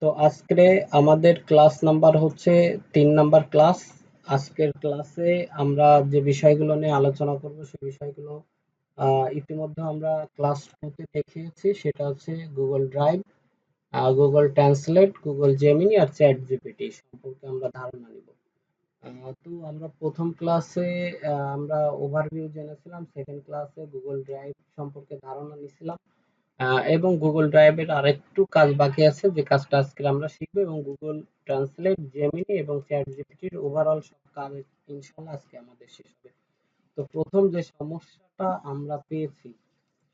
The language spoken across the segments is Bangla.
তো আজকে আমাদের ক্লাস নাম্বার হচ্ছে 3 নাম্বার ক্লাস। আজকের ক্লাসে আমরা যে বিষয়গুলো নিয়ে আলোচনা করব সেই বিষয়গুলো ইতিমধ্যে আমরা ক্লাস 2 তে দেখিয়েছি। সেটা হচ্ছে Google drive, Google translate, Google Gemini আর চ্যাট জিপিটি সম্পর্কে আমরা ধারণা নিব। তো আমরা প্রথম ক্লাসে আমরা ওভারভিউ জেনেছিলাম, সেকেন্ড ক্লাসে গুগল ড্রাইভ সম্পর্কে ধারণা নিছিলাম এবং গুগল ড্রাইভের আরেকটু কাজ বাকি আছে যে কাজটা আজকে আমরা শিখবো, এবং গুগল ট্রান্সলেট, জেমিনি এবং চ্যাট জিপিটির ওভারঅল সব কাজ ইনশাআল্লাহ আজকে আমাদের শেষ হবে। তো প্রথম যে সমস্যাটা আমরা পেয়েছি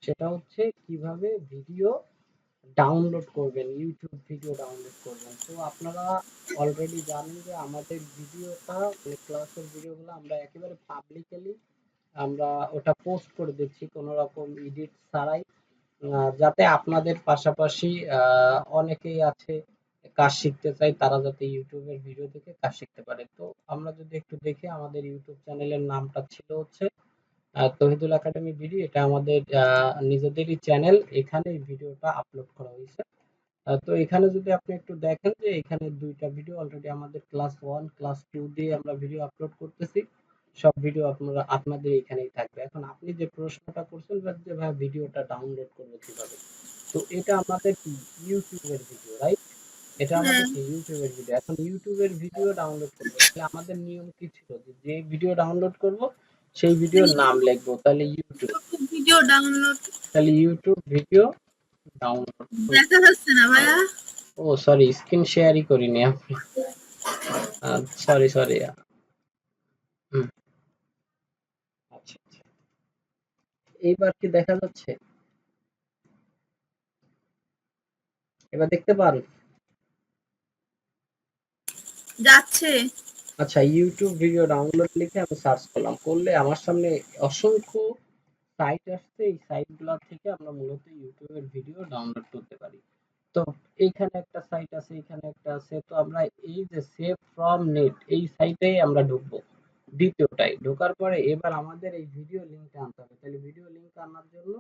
সেটা হচ্ছে কিভাবে ভিডিও ডাউনলোড করবেন, ইউটিউব ভিডিও ডাউনলোড করবেন। তো আপনারা অলরেডি জানেন যে আমাদের ভিডিওটা মানে ক্লাসের ভিডিওগুলো আমরা একেবারে পাবলিকলি আমরা ওটা পোস্ট করে দিচ্ছি কোনো রকম এডিট ছাড়াই, যাতে আপনাদের পাশাপাশি অনেকেই আছে কাজ শিখতে চাই, তারা যাতে ইউটিউবের ভিডিও দেখে কাজ শিখতে পারে। তো আমরা যদি একটু দেখি, আমাদের ইউটিউব চ্যানেলের নামটা ছিল হচ্ছে তহিদুল একাডেমি ভিডিও। এটা আমাদের নিজেদেরই চ্যানেল, এখানে এই ভিডিওটা আপলোড করা হয়েছে। তো এখানে যদি আপনি একটু দেখেন যে এখানে দুইটা ভিডিও অলরেডি আমাদের ক্লাস 1 ক্লাস 2 দিয়ে আমরা ভিডিও আপলোড করতেছি। সব ভিডিও আপনাদের এখানেই থাকবে। এখন আপনি যে প্রশ্নটা করছেন যে ভাই ভিডিওটা ডাউনলোড করব কিভাবে, তো এটা আমাদের কি ইউটিউবের ভিডিও, রাইট? এটা আমাদের কি ইউটিউবের ভিডিও। এখন ইউটিউবের ভিডিও ডাউনলোড করব, তাহলে আমাদের নিয়ম কি ছিল যে ভিডিও ডাউনলোড করব সেই ভিডিওর নাম লিখবো, তাহলে ইউটিউব ভিডিও ডাউনলোড, তাহলে ইউটিউব ভিডিও ডাউনলোড। দেখা যাচ্ছে না ভাইয়া? ও সরি, স্ক্রিন শেয়ারই করিনি আপনি, সরি সরি। আচ্ছা আচ্ছা, এইবার কি দেখা যাচ্ছে? এবার দেখতে পান? যাচ্ছে। আচ্ছা, ইউটিউব ভিডিও ডাউনলোড লিখে আমি সার্চ করলাম, করলে আমার সামনে অসংখ্য সাইট আসছে। এই সাইটগুলো থেকে আমরা মূলত ইউটিউবের ভিডিও ডাউনলোড করতে পারি। তো এইখানে একটা সাইট আছে, এখানে একটা আছে। তো আমরা এই যে সেভ ফ্রম নেট এই সাইটেই আমরা ঢুকবো, দ্বিতীয়টাই। ঢোকার পরে এবার আমাদের এই ভিডিও লিংকটা আনতে হবে। তাহলে ভিডিও লিংক আনার জন্য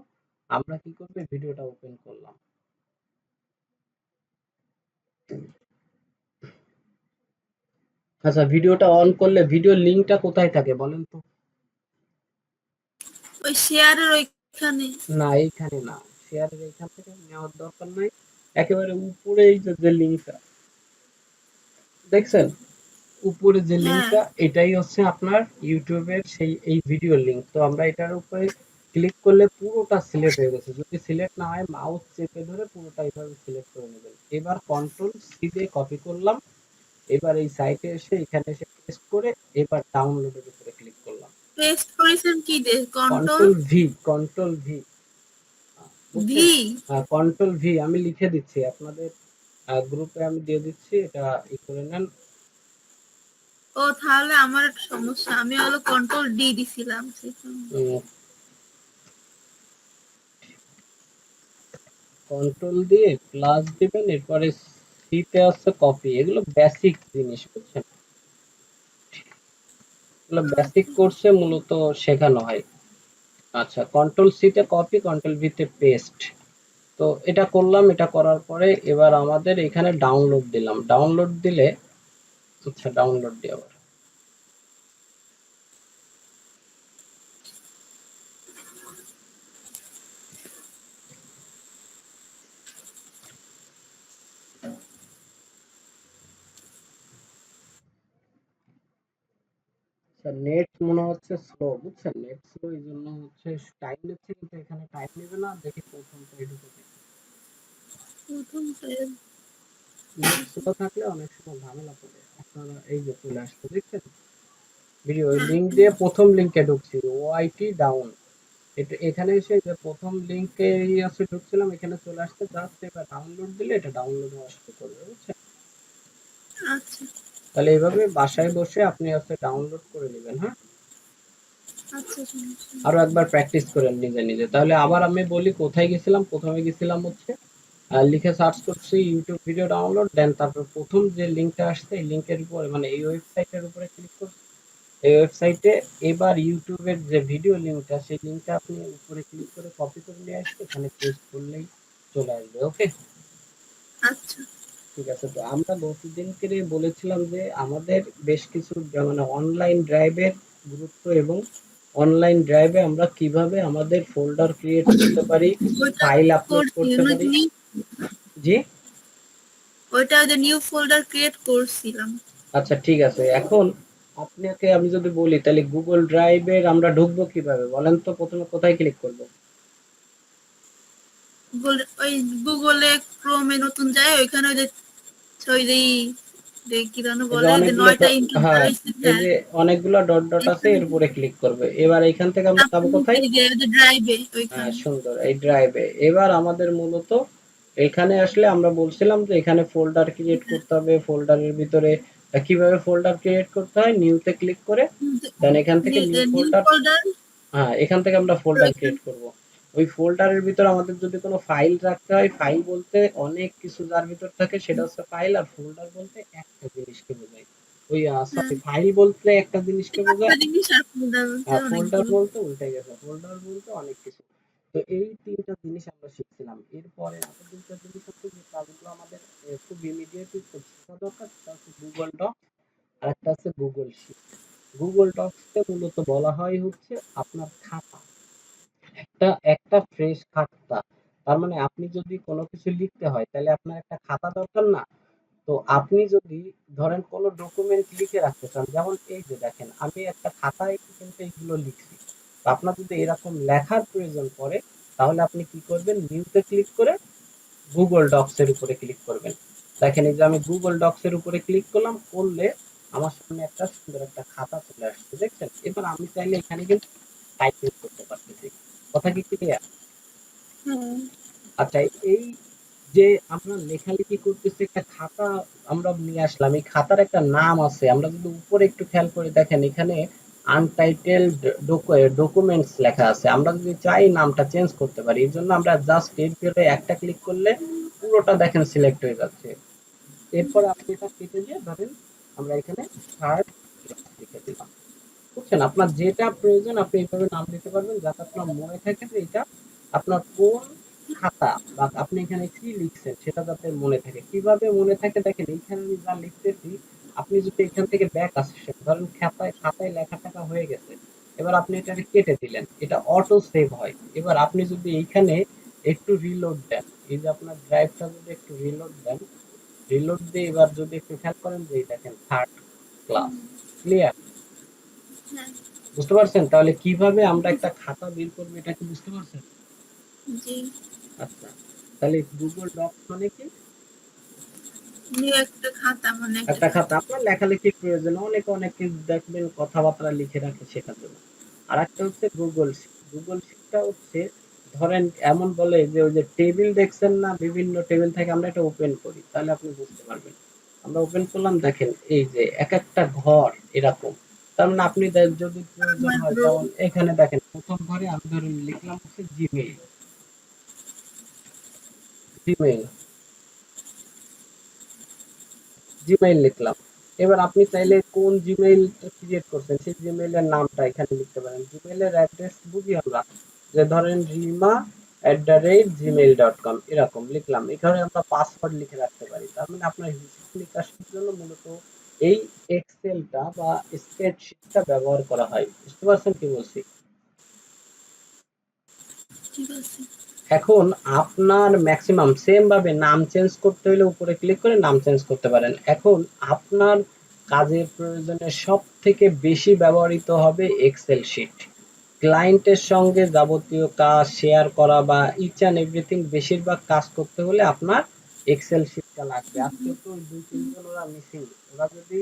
আমরা কি করব, ভিডিওটা ওপেন করলাম। আচ্ছা, ভিডিওটা অন করলে ভিডিও লিংকটা কোথায় থাকে বলেন তো? ওই শেয়ারের ওইখানে। না, এইখানে না, শেয়ারের এইখান থেকে নেওয়ার দরকার নাই। একেবারে উপরে এই যে লিংকটা দেখছেন, উপরে যে হ্যাঁ, লিংকটা এটাই হচ্ছে আপনার ইউটিউবের সেই এই ভিডিও লিংক। তো আমরা এটার উপরে ক্লিক করলে পুরোটা সিলেক্ট হয়ে গেছে। যদি সিলেক্ট না হয় মাউস চেপে ধরে পুরোটা এইভাবে সিলেক্ট করে নেবেন। এবার কন্ট্রোল সি দিয়ে কপি করলাম। এবার এই সাইটে এসে এখানে এসে পেস্ট করে এবার ডাউনলোডের উপরে ক্লিক করলাম। পেস্ট করেছেন কি দিয়ে? Control control V, control V, বুঝছেন? ভি। কন্ট্রোল ভি আমি লিখে দিচ্ছি আপনাদের গ্রুপে, আমি দিয়ে দিচ্ছি, এটা ই করে নেন। ও তাহলে আমার একটা সমস্যা, আমি হলো কন্ট্রোল ডি দিছিলাম। কন্ট্রোল দিয়ে প্লাস দিবেন, এরপরে সিতে আছে কপি। এগুলো বেসিক জিনিস, বুঝছেন? এগুলো বেসিক কোর্সে মূলত শেখানো হয়। আচ্ছা, কন্ট্রোল সিতে কপি, কন্ট্রোল ভিতে পেস্ট। তো এটা করলাম। এটা করার পরে এবার আমাদের এখানে ডাউনলোড দিলাম। ডাউনলোড দিলে, আচ্ছা ডাউনলোড দিয়ে আবার নেট মনে হচ্ছে স্লো, বুঝছেন? নেট স্লো, এই জন্য হচ্ছে টাইম নিচ্ছে, কিন্তু এখানে টাইম নেবে না। দেখি প্রথমটাই ঢুকে দেখি। নেট স্লো থাকলে অনেক সময় ঝামেলা পড়ে। আপনারা এই যে চলে আসছে, দেখছেন? ভিডিও লিংক দিয়ে প্রথম লিংকে ঢুকছি, ওআইটি ডাউন। এটা এখানে এসে যে প্রথম লিংকে আছে ঢুকছিলাম, এখানে চলে আসছে। জাস্ট এবার ডাউনলোড দিলে এটা ডাউনলোড হওয়া শুরু করবে, বুঝছেন? আচ্ছা তাহলে এইভাবে বাসায় বসে আপনি হচ্ছে ডাউনলোড করে নেবেন। হ্যাঁ, আচ্ছা, সমস্যা আরো একবার প্র্যাকটিস করেন নিজে নিজে। তাহলে আবার আমি বলি কোথায় গেছিলাম। প্রথমে গেছিলাম হচ্ছে লিখে সার্চ করছি ইউটিউব ভিডিও ডাউনলোড, দেন তারপর প্রথম যে লিংকটা আসছে এই লিংকের উপরে মানে এই ওয়েবসাইটের উপরে ক্লিক করছি। এই ওয়েবসাইটে এবার ইউটিউবের যে ভিডিও লিংকটা সেই লিংকটা আপনি উপরে ক্লিক করে কপি করে নিয়ে আসলে এখানে পেস্ট করলেই চলে আসবে। ওকে, আচ্ছা। ঠিক আছে। তো আমরা গতদিনকে বলেছিলাম যে আমাদের বেশ কিছু মানে অনলাইন ড্রাইভের গুরুত্ব এবং অনলাইন ড্রাইভে আমরা কিভাবে আমাদের ফোল্ডার ক্রিয়েট করতে পারি, ওইটা ফাইল আপলোড করছি করতে পারি। জি, ওইটা ওদের নিউ ফোল্ডার ক্রিয়েট করছিলাম। আচ্ছা ঠিক আছে। এখন আপনাকে আমি যদি বলি তাহলে গুগল ড্রাইভের আমরা ঢুকবো কিভাবে বলেন তো? প্রথমে কোথায় ক্লিক করব? গুগল ওই গুগলে ক্রোমে নতুন যায় ওইখানে ওই যে ওই যে কি যেন এই যে বলে যে অনেকগুলো 9টা ইনপুট হ্যাঁ, দাঁড়াইছে, এই হ্যাঁ যে অনেকগুলো ডট ডট আছে, এখানে এর উপরে ক্লিক করবে। এবার এখান থেকে আমরা যাবো কোথায়? এই যে ড্রাইভে হ্যাঁ, ওইখানে। সুন্দর, এই ড্রাইভে। এবার আমাদের মূলত এখানে আসলে আমরা বলছিলাম যে এখানে ফোল্ডার ক্রিয়েট করতে হবে। ফোল্ডারের ভিতরে কিভাবে ফোল্ডার ক্রিয়েট করতে হয়, নিউতে ক্লিক করে দেন এখান থেকে নিউ নিউ ফোল্ডার। ফোল্ডার হ্যাঁ, এখান থেকে আমরা ফোল্ডার ক্রিয়েট করব। ওই ফোল্ডারের ভিতরে আমাদের যদি কোনো ফাইল রাখতে হয়, ফাইল বলতে অনেক কিছু যার ভিতর থাকে সেটা হচ্ছে ফাইল, আর ফোল্ডার বলতে একটা জিনিসকে বোঝায়। ওই সরি, ফাইল বলতে একটা জিনিসকে একটা বোঝায়, জিনিস আর ফোল্ডার বলতে ফোল্ডার অনেকগুলো। বলতে উল্টে গেছে, ফোল্ডার বলতে অনেক কিছু। তো এই ৩ টা জিনিস আমরা শিখছিলাম। এরপরে আরো ২ টা জিনিস হচ্ছে যে কাজগুলো আমাদের খুব ইমিডিয়েটলি খুব শেখা দরকার, সেটা হচ্ছে গুগল ডক আর একটা হচ্ছে গুগল শিট। গুগল ডক্সকে মূলত বলা হয় হচ্ছে আপনার খাতা, একটা একটা ফ্রেশ খাতা। তার মানে আপনি যদি কোনো কিছু লিখতে হয় তাহলে আপনার একটা খাতা দরকার না? তো আপনি যদি ধরেন কোনো ডকুমেন্ট লিখে রাখতে চান, যেমন এই যে দেখেন আমি একটা খাতায় কিন্তু এইগুলো লিখছি। তো আপনার যদি এরকম লেখার প্রয়োজন পড়ে তাহলে আপনি কি করবেন, নিউতে ক্লিক করে গুগল ডক্স এর উপরে ক্লিক করবেন। দেখেন এই যে আমি গুগল ডক্স এর উপরে ক্লিক করলাম, করলে আমার সামনে একটা সুন্দর একটা খাতা চলে আসছে, দেখছেন? এবার আমি চাইলে এখানে কিন্তু টাইপিং করতে পারতেছি। কথা কি ক্লিয়ার? হুম। আচ্ছা, এই যে আমরা লেখালেখি করতেছি, একটা খাতা আমরা নিয়ে আসলাম, এই খাতার একটা নাম আছে। আমরা যদি উপরে একটু খেয়াল করে দেখেন এখানে আনটাইটেলড ডকুমেন্টস লেখা আছে। আমরা যদি চাই নামটা চেঞ্জ করতে পারি, এই জন্য আমরা জাস্ট এর ভিতরে একটা ক্লিক করলে পুরোটা দেখেন সিলেক্ট হয়ে যাচ্ছে। এরপর আপনি এটা কেটে দিয়ে ধরেন আমরা এখানে থার্ড ক্লাস লিখে দিলাম। বুঝছেন? আপনার যেটা প্রয়োজন আপনি এইভাবে নাম দিতে পারবেন যাতে আপনার মনে থাকে যে এটা আপনার কোন খাতা বা আপনি এখানে কি লিখছেন সেটা যাতে মনে থাকে। কিভাবে মনে থাকে দেখেন, এইখানে আমি যা লিখতেছি আপনি যদি এখান থেকে ব্যাক আসেন, ধরেন খাতায় লেখা টাকা হয়ে গেছে, এবার আপনি এটাকে কেটে দিলেন, এটা অটো সেভ হয়। এবার আপনি যদি এইখানে একটু রিলোড দেন, এই যে আপনার ড্রাইভটা যদি একটু রিলোড দেন, রিলোড দিয়ে এবার যদি একটু খেয়াল করেন যে এই দেখেন থার্ড ক্লাস। ক্লিয়ার? হ্যাঁ, বুঝতে পারছেন তাহলে কিভাবে আমরা একটা খাতা বের করবো, এটা কি বুঝতে পারছেন? জি। আচ্ছা, তাহলে গুগল ডক্স মানে কি? নিউ একটা খাতা মানে একটা একটা খাতা খাতা। আপনার লেখালেখির প্রয়োজন, অনেকে দেখবেন কথাবার্তা লিখে রাখে শেখার জন্য। আর একটা হচ্ছে গুগল শিট। গুগল শিটটা হচ্ছে ধরেন এমন বলে যে ওই যে টেবিল দেখছেন না, বিভিন্ন টেবিল থেকে আমরা এটা ওপেন করি তাহলে আপনি বুঝতে পারবেন। আমরা ওপেন করলাম, দেখেন এই যে এক একটা ঘর এরকম। তার মানে আপনি যদি প্রয়োজন আমার হয়, ব্রো যেমন এখানে দেখেন প্রথম ঘরে আমি ধরেন লিখলাম হচ্ছে জিমেইল, জিমেইল, জিমেইল লিখলাম। এবার আপনি চাইলে কোন জিমেইল ক্রিয়েট করছেন সেই জিমেইলের নামটা এখানে লিখতে পারেন। জিমেইলের অ্যাড্রেস বুঝি আমরা, যে ধরেন rima@gmail.com এরকম লিখলাম। এখানে আমরা পাসওয়ার্ড লিখে রাখতে পারি। তার মানে আপনার হিসাব নিকাশের জন্য মূলত এই এক্সেলটা বা স্প্রেডশিটটা ব্যবহার করা হয়। বুঝতে পারছেন কি বলছি? ঠিক আছে। এখন আপনার ম্যাক্সিমাম সেম ভাবে নাম চেঞ্জ করতে হলে উপরে ক্লিক করে নাম চেঞ্জ করতে পারেন। এখন আপনার কাজের প্রয়োজনে সব থেকে বেশি ব্যবহৃত হবে এক্সেল শিট। ক্লায়েন্টের সঙ্গে যাবতীয় কাজ শেয়ার করা বা ইচ অ্যান্ড এভরিথিং বেশিরভাগ কাজ করতে হলে আপনার এক্সেল শিটটা লাগবে। আজকে তো ২-৩ জন ওরা মিসিং। ওরা যদি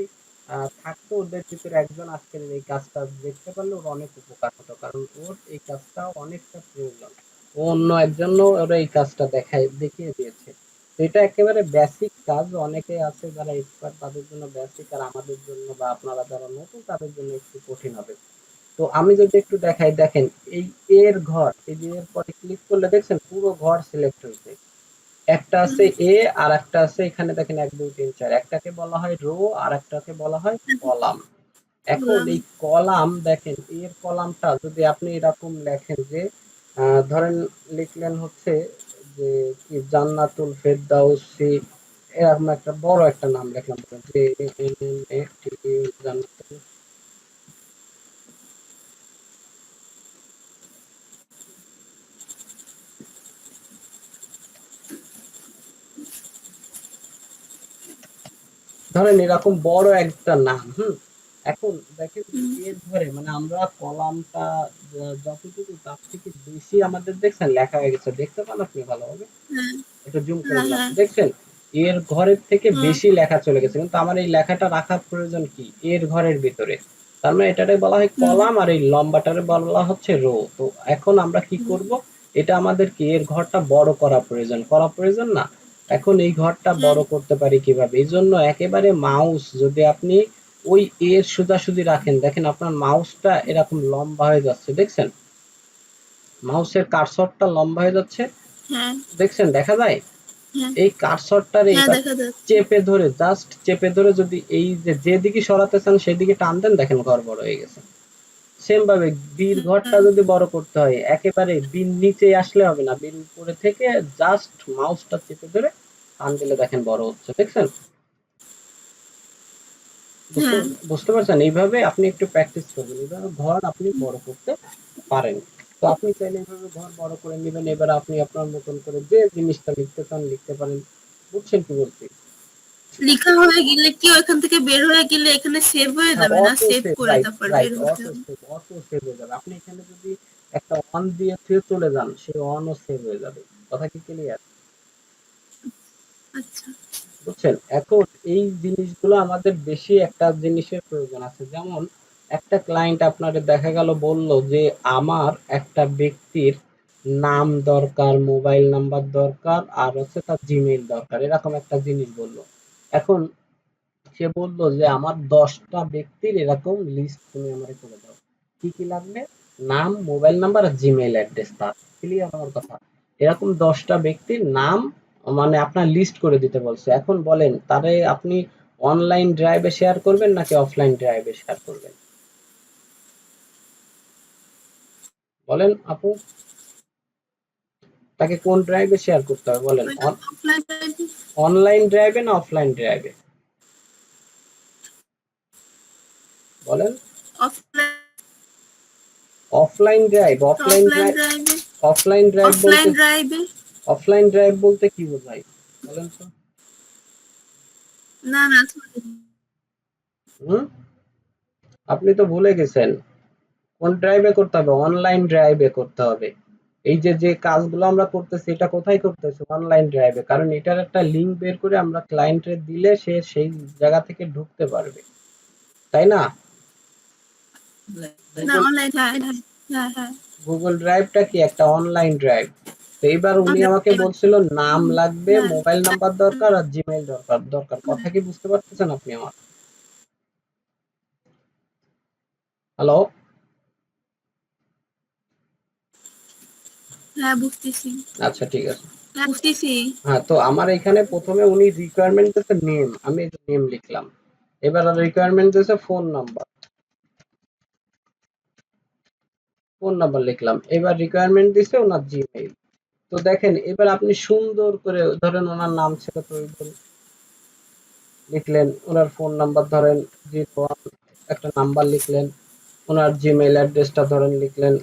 থাকতো, ওদের ভিতরে একজন আজকের এই কাজটা দেখতে পারলে ওর অনেক উপকার হতো, কারণ ওর এই কাজটা অনেকটা প্রয়োজন। ও অন্য একজনও ওরা এই কাজটা দেখিয়ে দিয়েছে। তো এটা একেবারে বেসিক কাজ। অনেকে আছে যারা এক্সপার্ট তাদের জন্য বেসিক, আর আমাদের জন্য বা আপনারা যারা নতুন তাদের জন্য একটু কঠিন হবে। তো আমি যদি একটু দেখাই, দেখেন এই এর ঘর, এই যে এর পরে ক্লিক করলে দেখছেন পুরো ঘর সিলেক্ট হয়েছে। একটা আছে এ আর একটা আছে এখানে দেখেন ১ ২ ৩ ৪, একটাকে বলা হয় রো আর একটাকে বলা হয় কলাম। এখন বললাম এই কলাম দেখেন, এর কলামটা যদি আপনি এরকম লেখেন যে ধরেন লিখলেন হচ্ছে যে কি জান্নাতুল ফেরদাউসি এরকম একটা বড় একটা নাম লিখলাম, যে জান্নাত। ধরেন এরকম বড় একটা নাম। এখন দেখেন যে এর ঘরে মানে আমরা কলামটা যতটুকু তার থেকে বেশি আমাদের দেখছেন লেখা হয়ে গেছে, দেখতে পান আপনি ভালোভাবে? হ্যাঁ একটু জুম করে হ্যাঁ দিলাম, হ্যাঁ দেখছেন এর ঘরের থেকে হুম বেশি লেখা চলে গেছে, কিন্তু আমার এই লেখাটা রাখার প্রয়োজন কি এর ঘরের ভিতরে? তার মানে এটারে বলা হয় হুম কলাম, আর এই লম্বাটারে বলা হচ্ছে রো। তো এখন আমরা কি করব, এটা আমাদের কি এর ঘরটা বড় করা প্রয়োজন না? এখন এই ঘরটা হ্যাঁ বড় করতে পারি কিভাবে? এই জন্য একেবারে মাউস যদি আপনি ওই এর সোজাসুজি রাখেন, দেখেন আপনার মাউসটা এরকম লম্বা হয়ে যাচ্ছে, দেখছেন মাউসের কার্সরটা লম্বা হয়ে যাচ্ছে, হ্যাঁ দেখছেন দেখা যায়? হ্যাঁ এই কার্সরটারে হ্যাঁ এবার দেখা যাচ্ছে। চেপে ধরে, জাস্ট চেপে ধরে যদি এই যে যেদিকে সরাতে চান সেদিকে টান দেন, দেখেন ঘর বড় হয়ে গেছে। সেম ভাবে বির ঘরটা হ্যাঁ যদি বড় করতে হয়, একেবারে বির নিচে আসলে হবে না, বির উপরে থেকে জাস্ট মাউসটা চেপে ধরে টান দিলে দেখেন বড় হচ্ছে, দেখছেন? বুঝতে হ্যাঁ বুঝতে পারছেন? এইভাবে আপনি একটু প্র্যাকটিস করবেন, এইভাবে ঘর আপনি বড় করতে পারেন। তো আপনি চাইলে এইভাবে ঘর বড় করে নেবেন, এবার আপনি আপনার মতন করে যে জিনিসটা লিখতে চান লিখতে পারেন। বুঝছেন কি বলছি? লিখা হয়ে গেলে কি ওইখান থেকে বের হয়ে গেলে এখানে সেভ হয়ে হ্যাঁ, যাবে, না অটো সেভ সেভ, করে রাইট তারপর রাইট, বের হতে অটো হবে? সেভ, অটো সেভ হয়ে যাবে। আপনি এখানে যদি একটা অন দিয়ে ফিরে চলে যান, সেই অনও সেভ হয়ে যাবে। কথা কি ক্লিয়ার? আচ্ছা। বুঝছেন? এখন এই জিনিসগুলো আমাদের বেশি একটা জিনিসের প্রয়োজন আছে। যেমন একটা ক্লায়েন্ট আপনারে দেখা গেল বলল যে আমার একটা ব্যক্তির নাম দরকার, মোবাইল নাম্বার দরকার, আর হচ্ছে তার জিমেইল দরকার, এরকম একটা জিনিস বলল। এখন সে বলল যে আমার 10টা ব্যক্তির এরকম লিস্ট তুমি আমারে করে দাও। কি কি লাগবে? নাম, মোবাইল নাম্বার আর জিমেইল অ্যাড্রেস তার। ক্লিয়ার আমার কথা? এরকম 10টা ব্যক্তির নাম মানে আপনার লিস্ট করে দিতে বলছে। এখন বলেন তারে আপনি অনলাইন ড্রাইভে শেয়ার করবেন নাকি অফলাইন ড্রাইভে শেয়ার করবেন? বলেন আপু, তাকে কোন ড্রাইভে শেয়ার করতে হবে বলেন? ওইটা অফলাইন অনলাইন ড্রাইভে না অফলাইন ড্রাইভে? বলেন। অফলাইন অফলাইন ড্রাইভ, অফলাইন ড্রাইভে অফলাইন ড্রাইভ অফলাইন বলতে, ড্রাইভে অফলাইন ড্রাইভ বলতে কি বোঝায় বলেন তো? না না sorry। হুম? আপনি তো ভুলে গেছেন। কোন ড্রাইভে করতে হবে? অনলাইন ড্রাইভে করতে হবে। এই যে যে কাজগুলো আমরা করতেছি এটা কোথায় করতেছি? অনলাইন ড্রাইভে। কারণ এটার একটা লিংক বের করে আমরা ক্লায়েন্টরে দিলে সে সেই জায়গা থেকে ঢুকতে পারবে। তাই না? না গুগল অনলাইন, হ্যাঁ হ্যাঁ হ্যাঁ হ্যাঁ গুগল ড্রাইভটা কি একটা অনলাইন ড্রাইভ। তো এইবার উনি আমাকে অনলাইন, বলছিল নাম লাগবে, হ্যাঁ মোবাইল নাম্বার দরকার আর জিমেইল দরকার। কথা কি বুঝতে পারতেছেন আপনি আমার? হ্যালো? হ্যাঁ বুঝতেছি, আচ্ছা ঠিক আছে। হ্যাঁ বুঝতেছি। হ্যাঁ, তো আমার এখানে ১ম এ উনি রিকোয়ারমেন্ট দিয়েছে নেম। আমি এই যে নেম লিখলাম। এবার রিকোয়ারমেন্ট দিয়েছে ফোন নাম্বার। ফোন নাম্বার লিখলাম। এবার রিকোয়ারমেন্ট দিছে উনার জিমেইল। তো দেখেন এবার আপনি সুন্দর করে ধরেন উনার নাম ছিল প্রয়োজন, লিখলেন। উনার ফোন নাম্বার ধরেন 01, একটা নাম্বার লিখলেন। উনার জিমেইল অ্যাড্রেসটা ধরেন লিখলেন।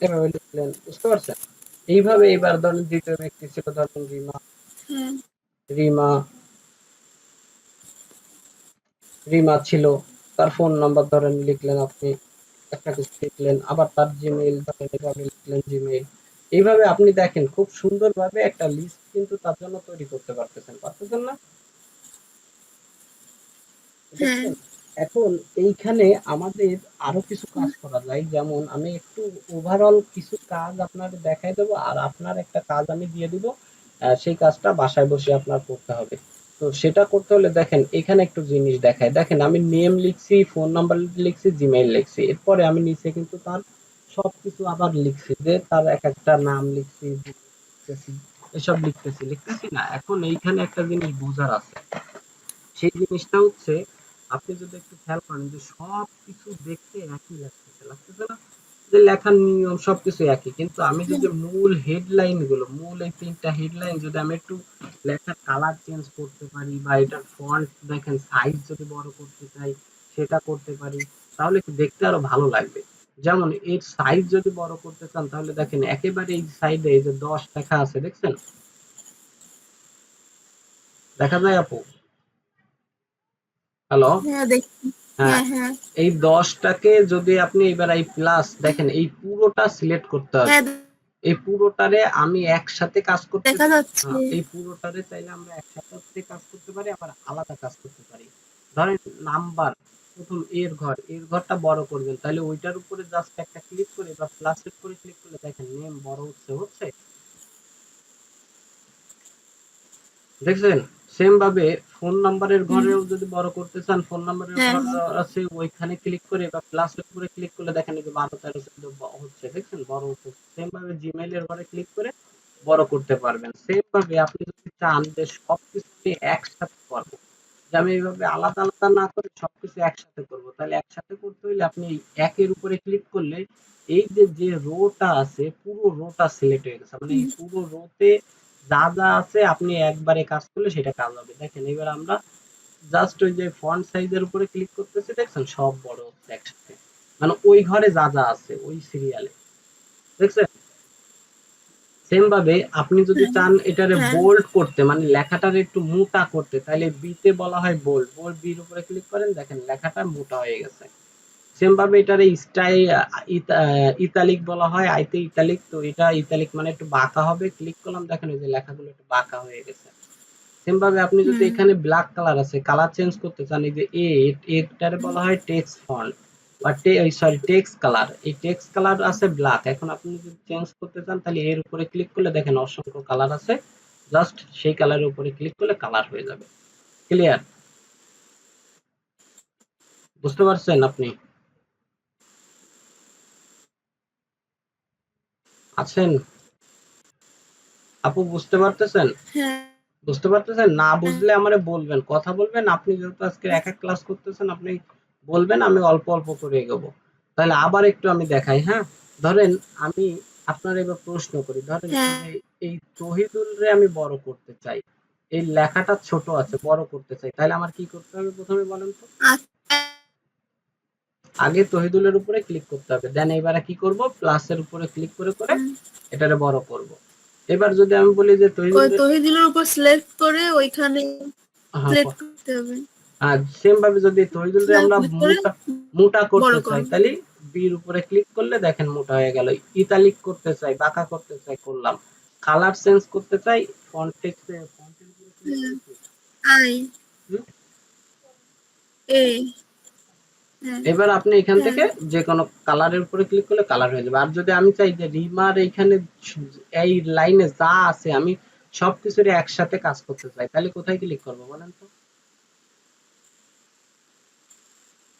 এভাবে লিখলেন। বুঝতে পারছেন? এইভাবে এবার ধরেন ২য় ব্যক্তি ছিল ধরেন রিমা। হ্যাঁ রিমা রিমা ছিল। তার ফোন নাম্বার ধরেন লিখলেন আপনি। একটা কিছু লিখলেন। আবার তার জিমেইল ধরেন এভাবে লিখলেন জিমেইল। এইভাবে আপনি দেখেন খুব সুন্দরভাবে একটা লিস্ট কিন্তু তার জন্য তৈরি করতে পারতেছেন। পারতেছেন না? হ্যাঁ দেখছেন? এখন এইখানে আমাদের আরো কিছু কাজ করা যায়। যেমন আমি একটু ওভারঅল কিছু কাজ আপনাদের দেখায় দেব। আর আপনার একটা কাজ আমি দিয়ে দিব। সেই কাজটা বাসায় বসে আপনার করতে হবে। তো সেটা করতে হলে দেখেন এখানে একটু জিনিস দেখায়। দেখেন আমি নেম লিখছি, ফোন নাম্বার লিখছি, জিমেইল লিখছি। এরপরে আমি নিচে কিন্তু তার সবকিছু আবার লিখছি, যে তার একেকটা নাম লিখছি, লিখতেছি, এসব লিখতেছি না? এখন এইখানে একটা জিনিস বোঝার আছে। সেই জিনিসটা হচ্ছে আপনি যদি একটু খেয়াল করেন যে সবকিছু দেখতে একই লাগতেছে না? যে লেখার নিয়ম সবকিছু একই, কিন্তু আমি যদি মূল হেডলাইন গুলো, মূল এই 3টা হেডলাইন যদি আমি একটু লেখার কালার চেঞ্জ করতে পারি, বা এটার ফন্ট দেখেন সাইজ যদি বড় করতে চাই সেটা করতে পারি, তাহলে কি দেখতে আরো ভালো লাগবে। যেমন এর সাইজ যদি বড় করতে চান, তাহলে দেখেন একেবারে এই সাইডে এই যে 10 লেখা আছে, দেখছেন? দেখা যায় আপু? হ্যালো? হ্যাঁ দেখি। হ্যাঁ, হ্যাঁ হ্যাঁ এই 10টাকে যদি আপনি এবার এই প্লাস দেখেন, এই পুরোটা সিলেক্ট করতে হবে। হ্যাঁ এই পুরোটারে আমি একসাথে কাজ করতে, দেখা যাচ্ছে। এই পুরোটারে চাইলে আমরা একসাথে কাজ করতে পারি, আবার আলাদা কাজ করতে পারি। ধরেন নাম্বার, প্রথম এর ঘরটা বড় করবেন, তাহলে ওইটার উপরে জাস্ট একটা ক্লিক করে বা প্লাসের উপরে ক্লিক করলে দেখেন নেম বড় হচ্ছে। দেখছেন? সেম ভাবে ফোন নাম্বারের ঘরেও যদি বড় করতে চান, ফোন নাম্বারের হ্যাঁ ঘর হ্যাঁ আছে ওইখানে ক্লিক করে বা প্লাসের উপরে ক্লিক করলে দেখেন এই যে 12 13 14 হচ্ছে, দেখছেন বড় হচ্ছে। সেম ভাবে জিমেইল এর ঘরে ক্লিক করে বড় করতে পারবেন। সেম ভাবে আপনি যদি চান যে সবকিছু একসাথে করবো, যে আমি এইভাবে আলাদা আলাদা না করে সবকিছু একসাথে করব, তাহলে একসাথে করতে হলে আপনি এই একের উপরে ক্লিক করলে এই যে রোটা আছে পুরো রোটা সিলেক্ট হয়ে গেছে, মানে এই পুরো রোতে যা যা আছে আপনি একবারে কাজ করলে সেটা কাজ হবে। দেখেন এবার আমরা জাস্ট ওই যে ফন্ট সাইজের উপরে ক্লিক করতেছি, দেখছেন সব বড় হচ্ছে একসাথে, মানে ওই ঘরে যা যা আছে ওই সিরিয়ালে, দেখছেন? সেম ভাবে আপনি যদি চান এটারে হ্যাঁ বোল্ড করতে, মানে লেখাটারে একটু মোটা করতে, তাহলে বি তে বলা হয় বোল্ড, বোল্ড বির উপরে ক্লিক করেন, দেখেন লেখাটা মোটা হয়ে গেছে। সেম ভাবে এটারে ইতালিক বলা হয়, আইতে ইতালিক, তো এটা ইতালিক মানে একটু বাঁকা হবে, ক্লিক করলাম দেখেন এই যে লেখাগুলো একটু বাঁকা হয়ে গেছে। সেম ভাবে আপনি যদি এখানে ব্ল্যাক কালার আছে, কালার চেঞ্জ করতে চান, এই যে এটারে বলা হয় টেক্সট ফন্ট বা সরি টেক্সট কালার, এই টেক্সট কালার আছে ব্ল্যাক, এখন আপনি যদি চেঞ্জ করতে চান তাহলে এর উপরে ক্লিক করলে দেখেন অসংখ্য কালার আছে, জাস্ট সেই কালারের উপরে ক্লিক করলে কালার হয়ে যাবে। ক্লিয়ার? বুঝতে পারছেন আপনি? আছেন আপু? বুঝতে পারতেছেন? হ্যাঁ বুঝতে পারতেছেন? না বুঝলে আমারে বলবেন, কথা বলবেন। আপনি যেহেতু আজকে এক এক ক্লাস করতেছেন, আপনি বলবেন, আমি অল্প অল্প করে এগোবো। তাহলে আবার একটু আমি দেখাই, হ্যাঁ? ধরেন আমি আপনার এবার প্রশ্ন করি, ধরেন এই হ্যাঁ যে এই তহিদুল রে আমি বড় করতে চাই, এই লেখাটা ছোট আছে, বড় করতে চাই, তাহলে আমার কি করতে হবে প্রথমে বলেন তো? আচ্ছা। আগে তহিদুলের উপরে ক্লিক করতে হবে, দেন এবারে কি করব, প্লাসের উপরে ক্লিক করে করে এটারে বড় করব। এবার যদি আমি বলি যে ওই তহিদুল, তহিদুলের উপর সিলেক্ট করে ওইখানে হ্যাঁ, সিলেক্ট করতে হবে, আর সেম ভাবে যদি তহিদুল রে আমরা ক্লিক করে মোটা মোটা বড় করতে চাই, করবে। তাহলে বির উপরে ক্লিক করলে দেখেন মোটা হয়ে গেল। ইতালিক করতে চাই, বাঁকা করতে চাই, করলাম। কালার চেঞ্জ করতে চাই, ফন্ট টেক্সটে ফন্টের উপরে ক্লিক হ্যাঁ করেছি। আই হুম? এ হ্যাঁ এবার আপনি এখান হ্যাঁ থেকে যে কোনো কালারের উপরে ক্লিক করলে কালার হয়ে যাবে। আর যদি আমি চাই যে রিমার এইখানে এই লাইনে যা আছে আমি সবকিছুর একসাথে কাজ করতে চাই, তাহলে কোথায় ক্লিক করবো বলেন তো?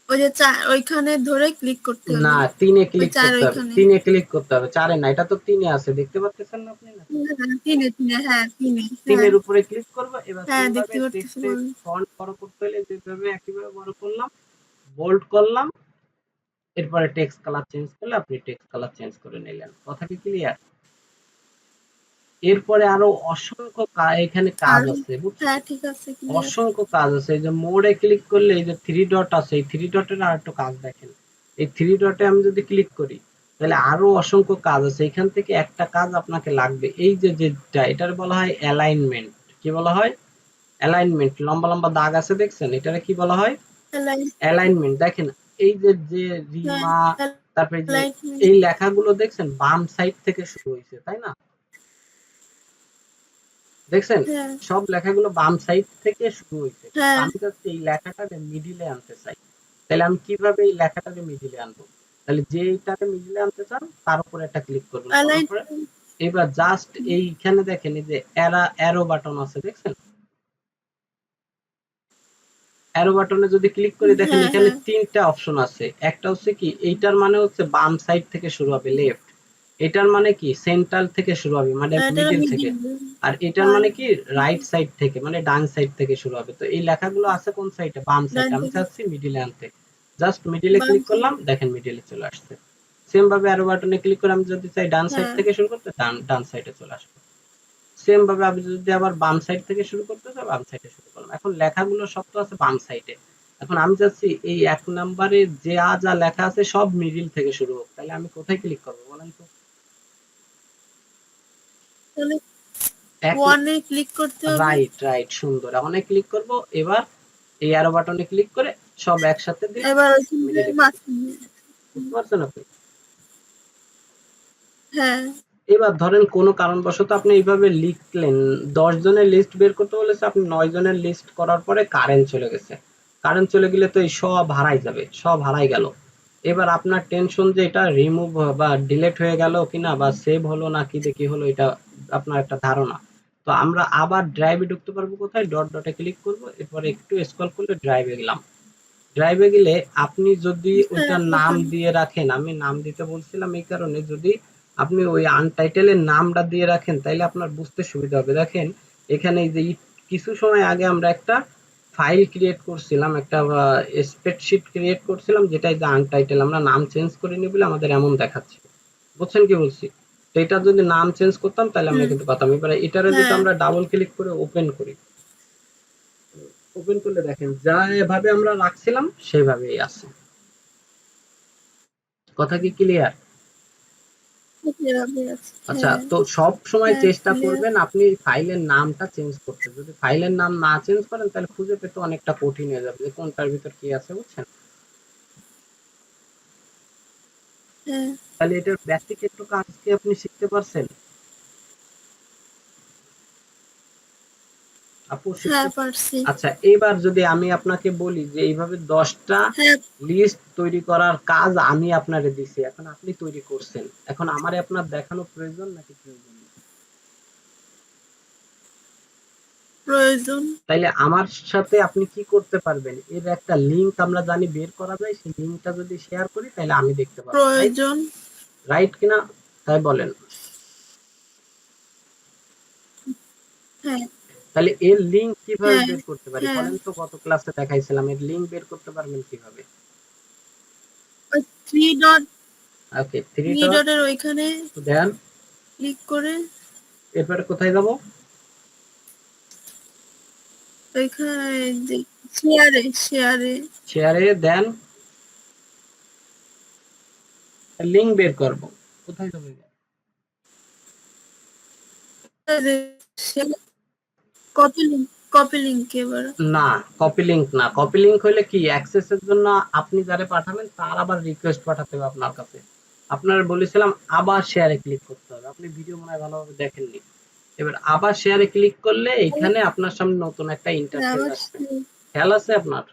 ওই যে ওইখানে ধরে ক্লিক করতে না, হবে, 3 এ ওই ক্লিক চার করতে হবে। ওইখানে। 3 এ ক্লিক করতে হবে। 4 এ না, এটা তো 3 এ আছে। দেখতে পাচ্ছেন না আপনি নাকি? হ্যাঁ তিনে তিনে, হ্যাঁ তিনে, 3 হ্যাঁ এর উপরে ক্লিক করব। এবার হ্যাঁ সেম ভাবে দেখতে পারতেছি টেক্সটের বলেন। ফন্ট বড় করতে হলে যেভাবে একইভাবে বড় করলাম, বোল্ড করলাম, এরপরে টেক্সট কালার চেঞ্জ করলে আপনি টেক্সট কালার চেঞ্জ করে নিলেন। কথা কি ক্লিয়ার? এরপরে আরো অসংখ্য এখানে কাজ আর আছে, বুঝছেন? হ্যাঁ ঠিক আছে, ক্লিয়ার। অসংখ্য কাজ আছে। এই যে মোড়ে ক্লিক করলে এই যে 3 ডট আছে, এই 3 ডটের আরেকটু কাজ দেখেন। এই 3 ডটে আমি যদি ক্লিক করি তাহলে আরো অসংখ্য কাজ আছে। এখান থেকে একটা কাজ আপনাকে লাগবে। এই যে যেটা এটার বলা হয় অ্যালাইনমেন্ট। কি বলা হয়? অ্যালাইনমেন্ট। লম্বা লম্বা দাগ আছে দেখছেন? এটারে কি বলা হয়? অ্যালাইনমেন্ট। দেখেন এই যে হ্যাঁ রিমা, তারপরে যে alignment, এই লেখাগুলো দেখছেন বাম সাইড থেকে শুরু হয়েছে, তাই না? দেখছেন? হ্যাঁ সব লেখাগুলো বাম সাইড থেকে শুরু হইছে। হ্যাঁ আমি জাস্ট এই লেখাটাকে মিডিলে আনতে চাই। তাহলে আমি কিভাবে এই লেখাটাকে মিডিলে আনবো? তাহলে যেইটাকে মিডিলে আনতে চান তার উপরে একটা ক্লিক করবেন। করার পরে alignment, এবার জাস্ট এইখানে দেখেন এই যে অ্যারো বাটন আছে দেখছেন? অ্যারো বাটনে যদি ক্লিক করি দেখেন হ্যাঁ এখানে হ্যাঁ ৩ টা অপশন আছে। একটা হচ্ছে কি এইটার মানে হচ্ছে বাম সাইড থেকে শুরু হবে লেফট। এটার মানে কি সেন্ট্রাল থেকে শুরু হবে মানে এটা মিডল থেকে। মিডিল, আর এটার মানে কি রাইট সাইড থেকে মানে ডান সাইড থেকে শুরু হবে। তো এই লেখাগুলো আছে কোন সাইডে? বাম ডান সাইডে। আমি থেকে চাচ্ছি মিডিলে আনতে। জাস্ট মিডিলে বাম ক্লিক করলাম, দেখেন মিডিলে চলে আসছে। সেম ভাবে অ্যারো বাটনে ক্লিক করে আমি যদি চাই ডান সাইড হ্যাঁ থেকে শুরু করতে ডান সাইডে চলে আসবো। সেম ভাবে আমি যদি আবার বাম সাইড থেকে শুরু করতে চাই বাম সাইডে শুরু করলাম। এখন লেখাগুলো সব তো আছে বাম সাইডে। এখন আমি চাচ্ছি এই ১ নাম্বারে যা লেখা আছে সব মিডল থেকে শুরু হোক। তাহলে আমি কোথায় ক্লিক করব বলেন তো? তাহলে এক ওয়ানে ক্লিক করতে হবে। রাইট সুন্দর। অনেক ক্লিক করব। এবার এই অ্যারো বাটনে ক্লিক করে সব একসাথে দিয়ে এবার ওইখান থেকে মিডলে ক্লিক। মাঝখানে। বুঝতে পারছেন আপনি? হ্যাঁ এবার ধরেন কোনো কারণবশত আপনি এইভাবে লিখলেন, ১০ জনের লিস্ট বের করতে বলেছে, আপনি ৯ জনের লিস্ট করার পরে কারেন্ট চলে গেছে। কারেন্ট চলে গেলে তো এই সব হারাই যাবে, সব হারাই গেল। এবার আপনার টেনশন যে এটা রিমুভ বা ডিলিট হয়ে গেল কিনা বা সেভ হলো না কি দিয়ে কি হলো এটা আপনার একটা ধারণা। তো আমরা আবার ড্রাইভে ঢুকতে পারবো কোথায়? ডটে ক্লিক করব। এরপরে একটু স্ক্রল করলে ড্রাইভে গেলাম। ড্রাইভে গেলে আপনি যদি হ্যাঁ ওইটার নাম ওখানে। দিয়ে রাখেন, আমি নাম দিতে বলছিলাম এই কারণে, যদি আপনি ওই আনটাইটেলের নামটা দিয়ে রাখেন তাইলে আপনার বুঝতে সুবিধা হবে। দেখেন এখানে এই যে কিছু সময় আগে আমরা একটা ফাইল ক্রিয়েট করছিলাম, একটা স্প্রেডশিট ক্রিয়েট করছিলাম যেটা এই যে আনটাইটেল, আমরা নাম চেঞ্জ করে নিই বলে আমাদের এমন দেখাচ্ছে। বুঝছেন কি বলছি? তো এটা যদি নাম চেঞ্জ করতাম তাহলে আমরা হুম। কিন্তু পাতাম। এবারে এটারে যদি হ্যাঁ আমরা ডাবল ক্লিক করে ওপেন করি, ওপেন করলে দেখেন যা এভাবে আমরা রাখছিলাম সেভাবেই আছে। কথা কি ক্লিয়ার? এভাবে আছে। আচ্ছা, হ্যাঁ তো সব সময় হ্যাঁ চেষ্টা ক্লিয়ার। করবেন আপনি ফাইলের নামটা চেঞ্জ করতে। যদি ফাইলের নাম না চেঞ্জ করেন তাহলে খুঁজে পেতে অনেকটা কঠিন হয়ে যাবে যে কোনটার ভিতর কি আছে, বুঝছেন? হ্যাঁ তাহলে এটার বেসিক একটু কাজ কি আপনি শিখতে পারছেন? আপু শিখতে? হ্যাঁ পারছি। আচ্ছা, এবার যদি আমি আপনাকে বলি যে এইভাবে 10টা হ্যাঁ লিস্ট তৈরি করার কাজ আমি আপনারে দিছি। এখন আপনি তৈরি করছেন। এখন আমারে আপনার দেখানো প্রয়োজন নাকি প্রয়োজন না? প্রয়োজন। তাইলে আমার সাথে আপনি কি করতে পারবেন? এর একটা লিংক আমরা জানি বের করা যায়। সেই লিংকটা যদি শেয়ার করি তাহলে আমি দেখতে পারবো। রাইট? প্রয়োজন। রাইট কিনা? তাই বলেন। হ্যাঁ তাহলে এর লিংক কিভাবে হ্যাঁ বের করতে পারি? হ্যাঁ বলেন তো, গত ক্লাসে দেখাইছিলাম। এর লিংক বের করতে পারবেন কিভাবে? ওই থ্রি ডট, ওকে, 3 থ্রি ডট ডটের ওইখানে দেন। ক্লিক করে এরপরে কোথায় যাব? ওইখানে যে শেয়ারে শেয়ারে শেয়ারে দেন লিংক বের করব। কোথায় যাবে? কপি লিঙ্ক, কপি লিঙ্ক এবার। না, কপি লিংক না। কপি লিংক হইলে কি অ্যাক্সেস এর জন্য আপনি যারে পাঠাবেন তার আবার রিকোয়েস্ট পাঠাতে হবে আপনার কাছে। আপনার বলেছিলাম আবার শেয়ারে ক্লিক করতে হবে। আপনি ভিডিও মনে হয় ভালোভাবে দেখেননি। এবার আবার শেয়ারে ক্লিক করলে এখানে আপনার সামনে নতুন একটা ইন্টারফেস আবার আসবে। খেয়াল আছে আপনার?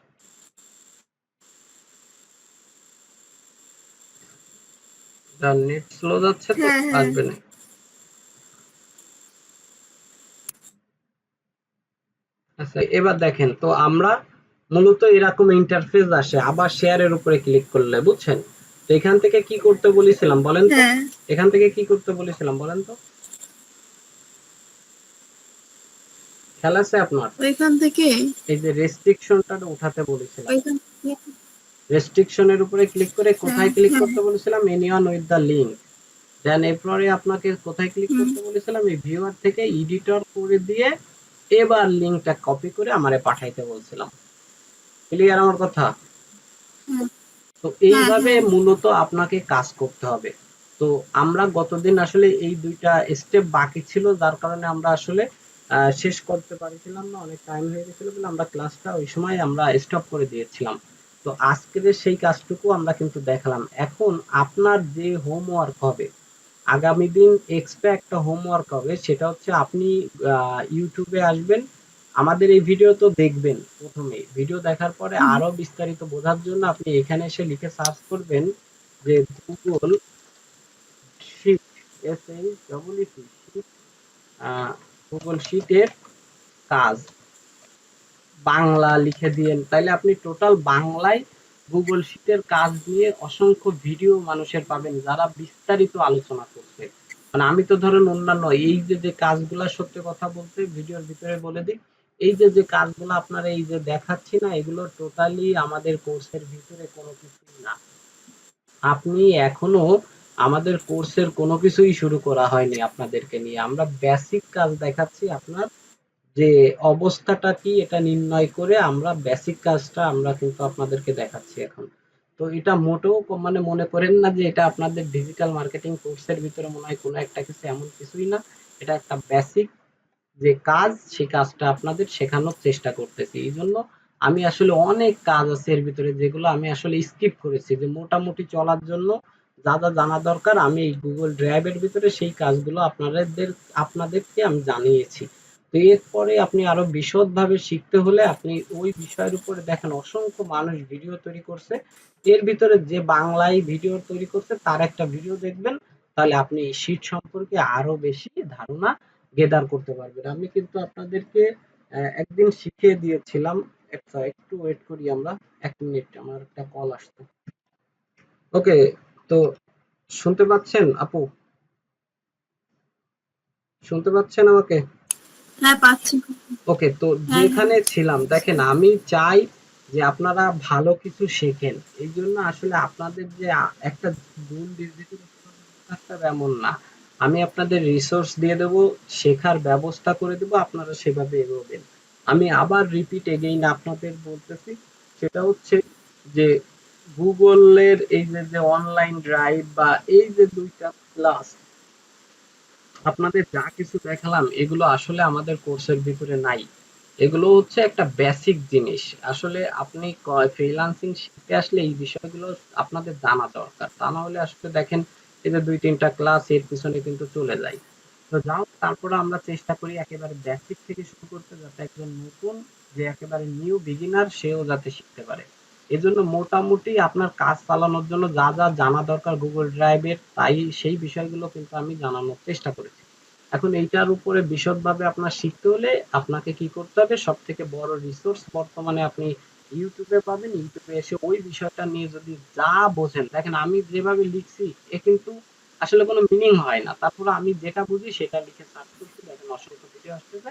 নেট স্লো যাচ্ছে তো হ্যাঁ হ্যাঁ আসবে না। আচ্ছা, এবার দেখেন তো আমরা মূলত এরকম ইন্টারফেস আসে আবার শেয়ারের উপরে ক্লিক করলে, বুঝছেন? তো এখান থেকে কি করতে বলেছিলাম বলেন তো? হ্যাঁ এখান থেকে কি করতে বলেছিলাম বলেন তো? খেয়াল আছে আপনার? ওইখান থেকে এই যে রেস্ট্রিকশনটা উঠাতে বলেছিলাম। ওইখান থেকে রেস্ট্রিকশনের উপরে ক্লিক করে হ্যাঁ কোথায় ক্লিক হ্যাঁ করতে বলেছিলাম? Anyone with the link. Then এরপরে আপনাকে কোথায় ক্লিক হুম করতে বলেছিলাম? এই ভিউয়ার থেকে এডিটর করে দিয়ে এবার লিংকটা কপি করে আমারে পাঠাইতে বলছিলাম। ক্লিয়ার আমার কথা? হুম, তো হ্যাঁ এইভাবে হ্যাঁ মূলত আপনাকে কাজ করতে হবে। তো আমরা গতদিন আসলে এই ২টা স্টেপ বাকি ছিল যার কারণে আমরা আসলে শেষ করতে পারছিলাম না। অনেক টাইম হয়ে গেছিল বলে আমরা ক্লাসটা ওই সময় আমরা স্টপ করে দিয়েছিলাম। তো আজকের সেই কাজটুকু আমরা কিন্তু দেখালাম। এখন আপনার যে হোমওয়ার্ক হবে, আগামী দিন এক্সট্রা একটা হোমওয়ার্ক হবে, সেটা হচ্ছে আপনি YouTube এ আসবেন। আমাদের এই ভিডিও তো দেখবেন প্রথমেই। ভিডিও দেখার পরে হুম, আরো বিস্তারিত বোঝার জন্য আপনি এখানে এসে লিখে সার্চ করবেন যে গুগল শিট, SHEET, গুগল শিটের কাজ বাংলা লিখে দিয়েন। তাইলে আপনি টোটাল বাংলায় গুগল শিটের কাজ নিয়ে অসংখ্য ভিডিও মানুষের পাবেন যারা বিস্তারিত আলোচনা করছে। মানে আমি তো ধরেন অন্যান্য এই যে কাজগুলা, সত্যি কথা বলতে ভিডিওর ভিতরে বলে দিই, এই যে কাজগুলো আপনারা এই যে দেখাচ্ছি না, এগুলো টোটালি আমাদের কোর্সের ভিতরে কোনো কিছুই না। আপনি এখনো আমাদের কোর্সের কোনো কিছুই শুরু করা হয়নি আপনাদেরকে নিয়ে। আমরা বেসিক কাজ দেখাচ্ছি, আপনার যে অবস্থাটা কি এটা নির্ণয় করে আমরা বেসিক কাজটা আমরা কিন্তু আপনাদেরকে দেখাচ্ছি এখন। তো এটা মোটেও মানে মনে করেন না যে এটা আপনাদের ডিজিটাল মার্কেটিং কোর্সের ভিতরে মনে হয় কোনো একটা কিছু, এমন কিছুই না। এটা একটা বেসিক যে কাজ, সেই কাজটা আপনাদের শেখানোর চেষ্টা করতেছি। এই জন্য আমি আসলে অনেক কাজ আছে এর ভিতরে যেগুলো আমি আসলে স্কিপ করেছি, যে মোটামুটি চলার জন্য যা যা জানা দরকার আমি এই গুগল ড্রাইভের ভিতরে সেই কাজগুলো আপনাদেরকে আমি জানিয়েছি। তো এরপরে আপনি আরো বিশদভাবে শিখতে হলে আপনি ওই বিষয়ের উপরে দেখেন অসংখ্য মানুষ ভিডিও তৈরি করছে, এর ভিতরে যে বাংলায় ভিডিও তৈরি করছে তার একটা ভিডিও দেখবেন, তাহলে আপনি এই শীট সম্পর্কে আরো বেশি ধারণা গেদার করতে পারবেন। আমি কিন্তু আপনাদেরকে একদিন শিখিয়ে দিয়েছিলাম। আচ্ছা, একটু ওয়েট করি আমরা, 1 মিনিট, আমার একটা কল আসছে। ওকে, তো শুনতে পাচ্ছেন আপু? শুনতে পাচ্ছেন আমাকে? হ্যাঁ, পাচ্ছি। ওকে, তো হ্যাঁ, হ্যাঁ। যেখানে ছিলাম দেখেন, আমি চাই যে আপনারা ভালো কিছু শেখেন। এই জন্য আসলে আপনাদের যে একটা গুণ ডিজিটাল থাকতে হবে এমন না। আমি আপনাদের রিসোর্স দিয়ে দেব, শেখার ব্যবস্থা করে দেব, আপনারা সেভাবে এগোবেন। আমি আবার রিপিট এগেইন আপনাদের বলতেছি, সেটা হচ্ছে যে গুগলের এই যে অনলাইন ড্রাইভ বা এই যে 2টা ক্লাস আপনাদের যা কিছু দেখালাম, এগুলো আসলে আমাদের কোর্সের ভিতরে নাই। এগুলো হচ্ছে একটা বেসিক জিনিস। আসলে আপনি ফ্রিল্যান্সিং শিখতে আসলে এই বিষয়গুলো আপনাদের জানা দরকার। তা না হলে আসলে দেখেন এই যে 2-3টা ক্লাস এর পিছনে কিন্তু চলে যায়। তো যাও, তারপরে আমরা চেষ্টা করি একেবারে বেসিক থেকে শুরু করতে, যাতে একজন নতুন, যে একেবারে নিউ বিগিনার, সেও যাতে শিখতে পারে। এজন্য মোটামুটি আপনার কাজ চালানোর জন্য যা যা জানা দরকার গুগল ড্রাইভের, তাই সেই বিষয়গুলো কিন্তু আমি জানানোর চেষ্টা করেছি। এখন এইটার উপরে বিশদভাবে আপনার শিখতে হলে আপনাকে কি করতে হবে, সব থেকে বড় রিসোর্স বর্তমানে আপনি ইউটিউবে পাবেন। ইউটিউবে এসে ওই বিষয়টা নিয়ে যদি যা বোঝেন, দেখেন আমি যেভাবে লিখছি এ কিন্তু আসলে কোনো মিনিং হয় না, তারপরে আমি যেটা বুঝি সেটা লিখে সার্চ করছি, দেখেন অসংখ্য ভিডিও আসতেছে।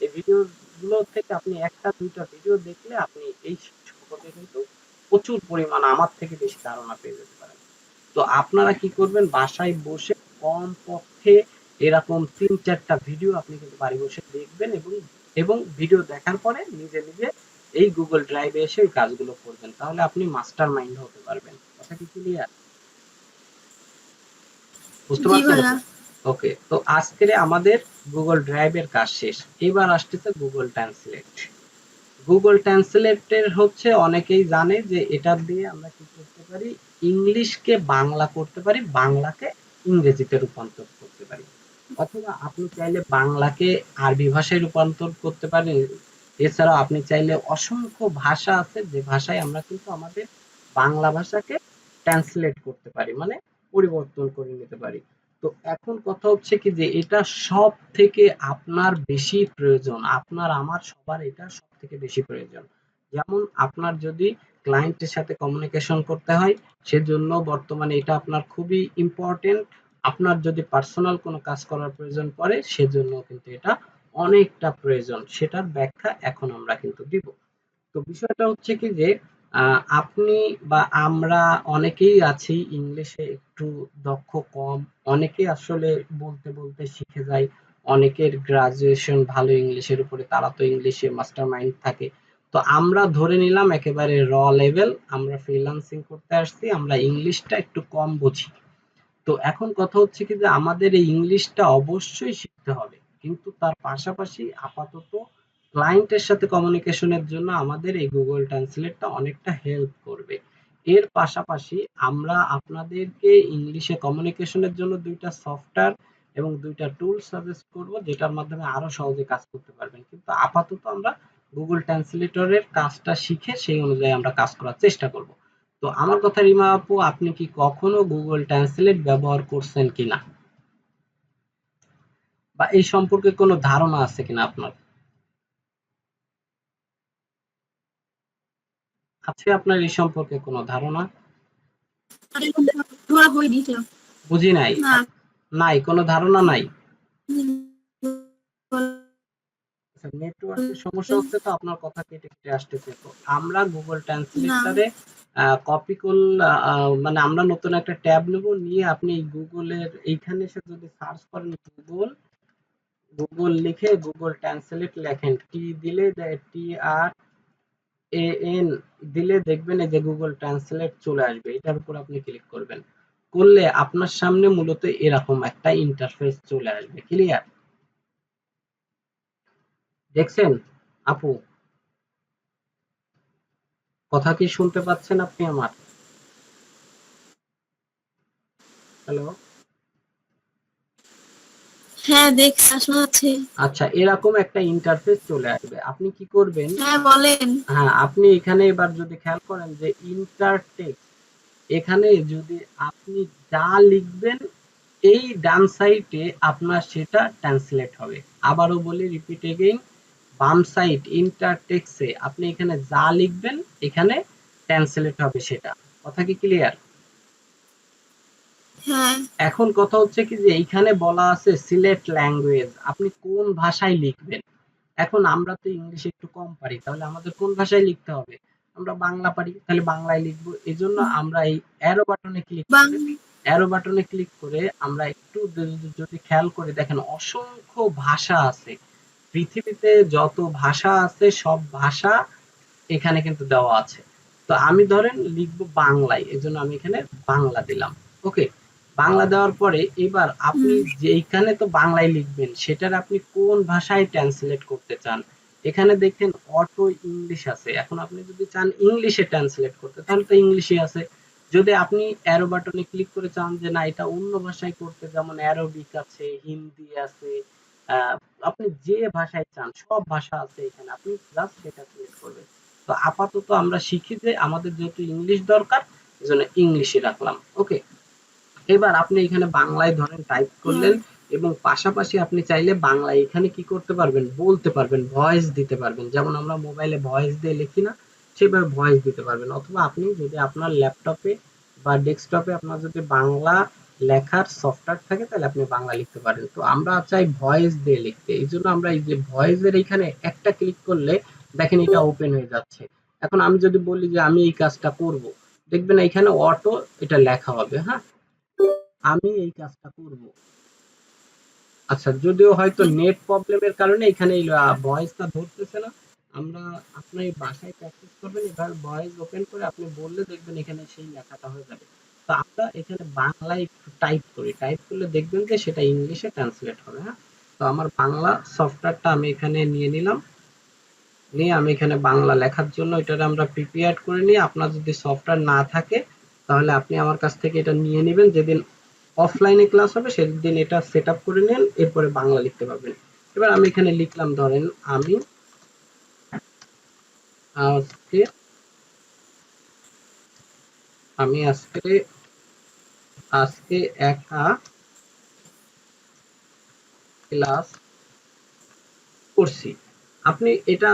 এই ভিডিও গুলো থেকে আপনি 1টা 2টা ভিডিও দেখলে আপনি এই সম্পর্কে কিন্তু প্রচুর পরিমাণ আমার থেকে বেশি ধারণা পেয়ে যেতে পারেন। তো আপনারা কি করবেন, বাসায় বসে কমপক্ষে এরকম 3-4টা ভিডিও আপনি কিন্তু বাড়ি বসে দেখবেন, এবং ভিডিও দেখার পরে নিজে নিজে এই গুগল ড্রাইভে এসে ওই কাজগুলো করবেন, তাহলে আপনি মাস্টার মাইন্ড হতে পারবেন। কথা কি ক্লিয়ার? বুঝতে জি পারছেন ভাইয়া। আপু? ওকে, তো আজকের আমাদের গুগল ড্রাইভের কাজ শেষ। এবার আসতেছে গুগল ট্রান্সলেট। গুগল ট্রান্সলেটের হচ্ছে অনেকেই জানে যে এটা দিয়ে আমরা কি করতে পারি, ইংলিশকে বাংলা করতে পারি, বাংলাকে ইংরেজিতে রূপান্তর করতে পারি, অথবা আপনি চাইলে বাংলাকে আরবি ভাষায় রূপান্তর করতে পারেন। এছাড়াও আপনি চাইলে অসংখ্য ভাষা আছে যে ভাষায় আমরা কিন্তু আমাদের বাংলা ভাষাকে ট্রান্সলেট করতে পারি, মানে পরিবর্তন করে নিতে পারি। তো এখন কথা হচ্ছে কি যে এটা সব থেকে আপনার বেশি প্রয়োজন, আপনার আমার সবার এটা সব থেকে বেশি প্রয়োজন। যেমন আপনার যদি ক্লায়েন্টের সাথে কমিউনিকেশন করতে হয়, সেজন্য বর্তমানে এটা আপনার খুবই ইম্পর্টেন্ট। আপনার যদি পার্সোনাল কোনো কাজ করার প্রয়োজন পড়ে, সেজন্য কিন্তু এটা অনেকটা প্রয়োজন। সেটার ব্যাখ্যা এখন আমরা কিন্তু দিব। তো বিষয়টা হচ্ছে কি যে আপনি বা আমরা অনেকেই আছি ইংলিশে একটু দক্ষ কম, অনেকে আসলে বলতে বলতে শিখে যায়, অনেকের গ্রাজুয়েশন ভালো ইংলিশের উপরে, তারা তো ইংলিশে মাস্টার মাইন্ড থাকে। তো আমরা ধরে নিলাম একেবারে লেভেল, আমরা ফ্রিল্যান্সিং করতে আসছি, আমরা ইংলিশটা একটু কম বুঝি। তো এখন কথা হচ্ছে কি যে আমাদের এই ইংলিশটা অবশ্যই শিখতে হবে, কিন্তু তার পাশাপাশি আপাতত ক্লায়েন্টের সাথে কমিউনিকেশনের জন্য আমাদের এই গুগল ট্রান্সলেটটা অনেকটা হেল্প করবে। এর পাশাপাশি আমরা আপনাদেরকে ইংলিশে কমিউনিকেশনের জন্য 2টা সফটওয়্যার এবং 2টা টুল সাজেস্ট করব, যেটার মাধ্যমে আরো সহজে কাজ করতে পারবেন। কিন্তু আপাতত আমরা গুগল ট্রান্সলেটরের কাজটা শিখে সেই অনুযায়ী আমরা কাজ করার চেষ্টা করব। তো আমার কথা, রিমা আপু, আপনি কি কখনো গুগল ট্রান্সলেট ব্যবহার করছেন কিনা, বা এই সম্পর্কে কোনো ধারণা আছে কিনা আপনার? আছে আপনার এই সম্পর্কে কোনো ধারণা? ধরা হয়নি তো। বুঝি নাই। না। নাই, কোনো ধারণা নাই। নেটওয়ার্কের সমস্যা হচ্ছে তো আপনার কথা কেটে কেটে আসতেছে। তো আমরা গুগল না ট্রান্সলেটরে কপি মানে আমরা নতুন একটা ট্যাব নেব, নিয়ে আপনি গুগলের এইখানে এসে যদি সার্চ করেন গুগল লিখে গুগল ট্রান্সলেট লেখেন, টি দিলে টি আর এ এন দিলে দেখবেন এই যে গুগল ট্রান্সলেট চলে আসবে। এটার উপর আপনি ক্লিক করবেন, করলে আপনার সামনে মূলত এরকম একটা ইন্টারফেস চলে আসবে। ক্লিয়ার? দেখছেন আপু? কথা কি শুনতে পাচ্ছেন আপনি আমার? হ্যালো? হ্যাঁ দেখছি শোনা যাচ্ছে। আচ্ছা, এরকম একটা ইন্টারফেস চলে আসবে। আপনি কি করবেন? হ্যাঁ বলেন। হ্যাঁ, আপনি এখানে এবার যদি খেয়াল করেন যে ইন্টার টেক্সট, এখানে যদি আপনি যা লিখবেন এই ডান সাইডে আপনার সেটা ট্রান্সলেট হবে। আবারও বলি, রিপিট এগেইন, বাম সাইড ইন্টার টেক্সটে আপনি এখানে যা লিখবেন এখানে ট্রান্সলেট হবে সেটা। কথা কি ক্লিয়ার? হ্যাঁ এখন কথা হচ্ছে কি যে এইখানে বলা আছে সিলেক্ট ল্যাঙ্গুয়েজ, আপনি কোন ভাষায় লিখবেন। এখন আমরা তো ইংলিশ একটু কম পারি, তাহলে আমাদের কোন ভাষায় লিখতে হবে? আমরা বাংলা পারি, তাহলে বাংলায় লিখবো। এজন্য আমরা এই বাং অ্যারো বাটনে ক্লিক করে আমরা একটু যদি খেয়াল করে দেখেন অসংখ্য ভাষা আছে। পৃথিবীতে যত ভাষা আছে সব ভাষা এখানে কিন্তু দেওয়া আছে। তো আমি ধরেন লিখবো বাংলায়, এজন্য আমি এখানে বাংলা দিলাম। ওকে, বাংলা দেওয়ার পরে এবার আপনি যেইখানে তো বাংলায় লিখবেন সেটার আপনি কোন ভাষায় ট্রান্সলেট করতে চান। এখানে দেখেন অটো ইংলিশ আছে, এখন আপনি যদি চান ইংলিশে ট্রান্সলেট করতে তাহলে তো ইংলিশে আছে। যদি আপনি অ্যারো বাটনে ক্লিক করে চান যে না এটা অন্য ভাষায় করতে, যেমন অ্যারবিক আছে, হিন্দি আছে, আহ, আপনি যে ভাষায় চান সব ভাষা আছে এখানে, আপনি জাস্ট সেটা সিলেক্ট করবেন। তো আপাতত আমরা শিখি যে আমাদের যেহেতু ইংলিশ দরকার এজন্য ইংলিশে রাখলাম। ওকে, এবার আপনি এখানে বাংলায় ধরেন টাইপ হ্যাঁ করলেন, এবং পাশাপাশি আপনি চাইলে বাংলায় এখানে কি করতে পারবেন, বলতে পারবেন, ভয়েস দিতে পারবেন। যেমন আমরা মোবাইলে ভয়েস দিয়ে লিখি না, সেভাবে ভয়েস দিতে পারবেন। অথবা আপনি যদি আপনার ল্যাপটপে বা ডেস্কটপে আপনার যদি বাংলা লেখার সফটওয়্যার থাকে তাহলে আপনি বাংলা লিখতে পারেন। তো আমরা চাই ভয়েস দিয়ে লিখতে, এই জন্য আমরা এই যে ভয়েসের এখানে একটা ক্লিক করলে দেখেন এটা ওপেন হয়ে যাচ্ছে। এখন আমি যদি বলি যে আমি এই কাজটা করব, দেখবেন এখানে অটো এটা লেখা হবে। হ্যাঁ, আমি এই কাজটা করব। আচ্ছা, যদিও হয়তো নেট প্রবলেমের কারণে এখানে এই ভয়েসটা ধরতেছে না। আমরা আপনি বাসায় প্র্যাকটিস করবেন, এবার ভয়েস ওপেন করে আপনি বললে দেখবেন এখানে সেই লেখাটা হয়ে যাবে। তো আমরা এখানে বাংলায় একটু টাইপ করি, টাইপ করলে দেখবেন যে সেটা ইংলিশে ট্রান্সলেট হবে। হ্যাঁ, তো আমার বাংলা সফটওয়্যারটা আমি এখানে নিয়ে নিলাম, নিয়ে আমি এখানে বাংলা লেখার জন্য এটারে আমরা প্রিপেয়ার করে নিই। আপনার যদি সফটওয়্যার না থাকে তাহলে আপনি আমার কাছ থেকে এটা নিয়ে নেবেন, যেদিন অফলাইনে ক্লাস হবে সেদিন এটা সেট আপ করে নেন, এরপরে বাংলা লিখতে পারবেন। এবার আমি এখানে লিখলাম ধরেন আমি আজকে আমি আজকে আজকে একা ক্লাস করছি। আপনি এটা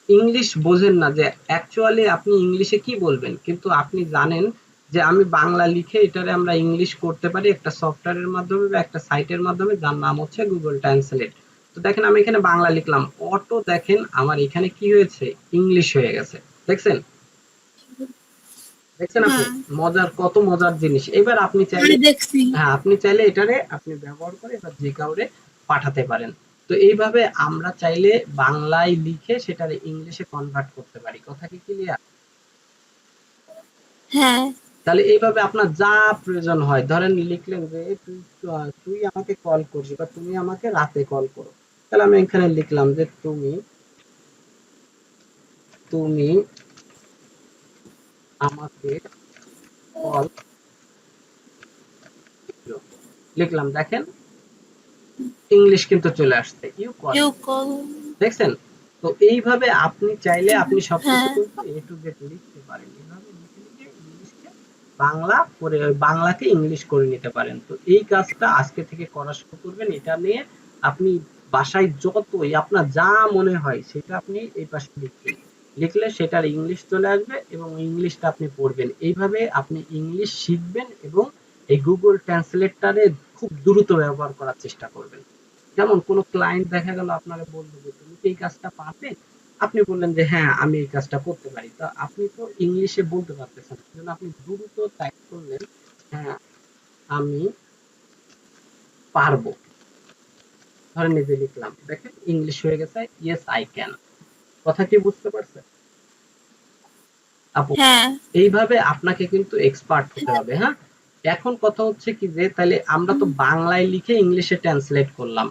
ইংলিশ বোঝেন না যে অ্যাকচুয়ালি আপনি ইংলিশে কি বলবেন, কিন্তু আপনি জানেন যে আমি বাংলা লিখে এটারে আমরা ইংলিশ করতে পারি একটা সফটওয়্যারের মাধ্যমে বা একটা সাইটের মাধ্যমে, যার নাম হচ্ছে গুগল ট্রান্সলেট। তো দেখেন আমি এখানে বাংলা লিখলাম, অটো দেখেন আমার এখানে কি হয়েছে, ইংলিশ হয়ে গেছে। দেখছেন? দেখছেন আপু? হ্যাঁ মজার, কত মজার জিনিস। এবার আপনি চাইলে, হ্যাঁ দেখছি। হ্যাঁ আপনি চাইলে এটারে আপনি ব্যবহার করে এবার যে কাউরে পাঠাতে পারেন। তো এইভাবে আমরা চাইলে বাংলায় লিখে সেটারে ইংলিশে কনভার্ট করতে পারি। কথা কি ক্লিয়ার? হ্যাঁ তাহলে এইভাবে আপনার যা প্রয়োজন হয়, ধরেন লিখলেন যে তুই আমাকে কল করবি বা তুমি আমাকে রাতে কল করো, তাহলে আমি এখানে লিখলাম যে তুমি তুমি আমাকে কল করো। লিখলাম, দেখেন ইংলিশ কিন্তু চলে আসছে, ইউ কল। You call. দেখছেন? তো এইভাবে আপনি চাইলে আপনি সবকিছু হ্যাঁ কিন্তু এ টু জেড লিখতে পারেন। এভাবে লিখে লিখে ইংলিশকে বাংলা করে বাংলাকে ইংলিশ করে নিতে পারেন। তো এই কাজটা আজকে থেকে করা শুরু করবেন। এটা নিয়ে আপনি বাসায় যতই আপনার যা মনে হয় সেটা আপনি এই পাশে লিখবেন। লিখলে সেটার ইংলিশ চলে আসবে এবং ইংলিশটা আপনি পড়বেন। এইভাবে আপনি ইংলিশ শিখবেন এবং এই গুগল ট্রান্সলেটরে খুব দ্রুত ব্যবহার করার চেষ্টা করবেন। যেমন কোনো ক্লায়েন্ট দেখা গেল আপনারা বললো যে তুমি কি এই কাজটা পারবে, আপনি বললেন যে হ্যাঁ আমি এই কাজটা করতে পারি, তো আপনি তো ইংলিশে বলতে পারতেছেন না, সেজন্য আপনি দ্রুত টাইপ করলেন হ্যাঁ আমি পারবো, ধরেন নিজে লিখলাম, দেখেন ইংলিশ হয়ে গেছে ইয়েস আই ক্যান। কথা কি বুঝতে পারছেন আপু? হ্যাঁ এইভাবে আপনাকে কিন্তু এক্সপার্ট হতে হ্যাঁ হবে, হ্যাঁ। এখন কথা হচ্ছে কি যে তাহলে আমরা তো বাংলায় লিখে ইংলিশে ট্রান্সলেট করলাম,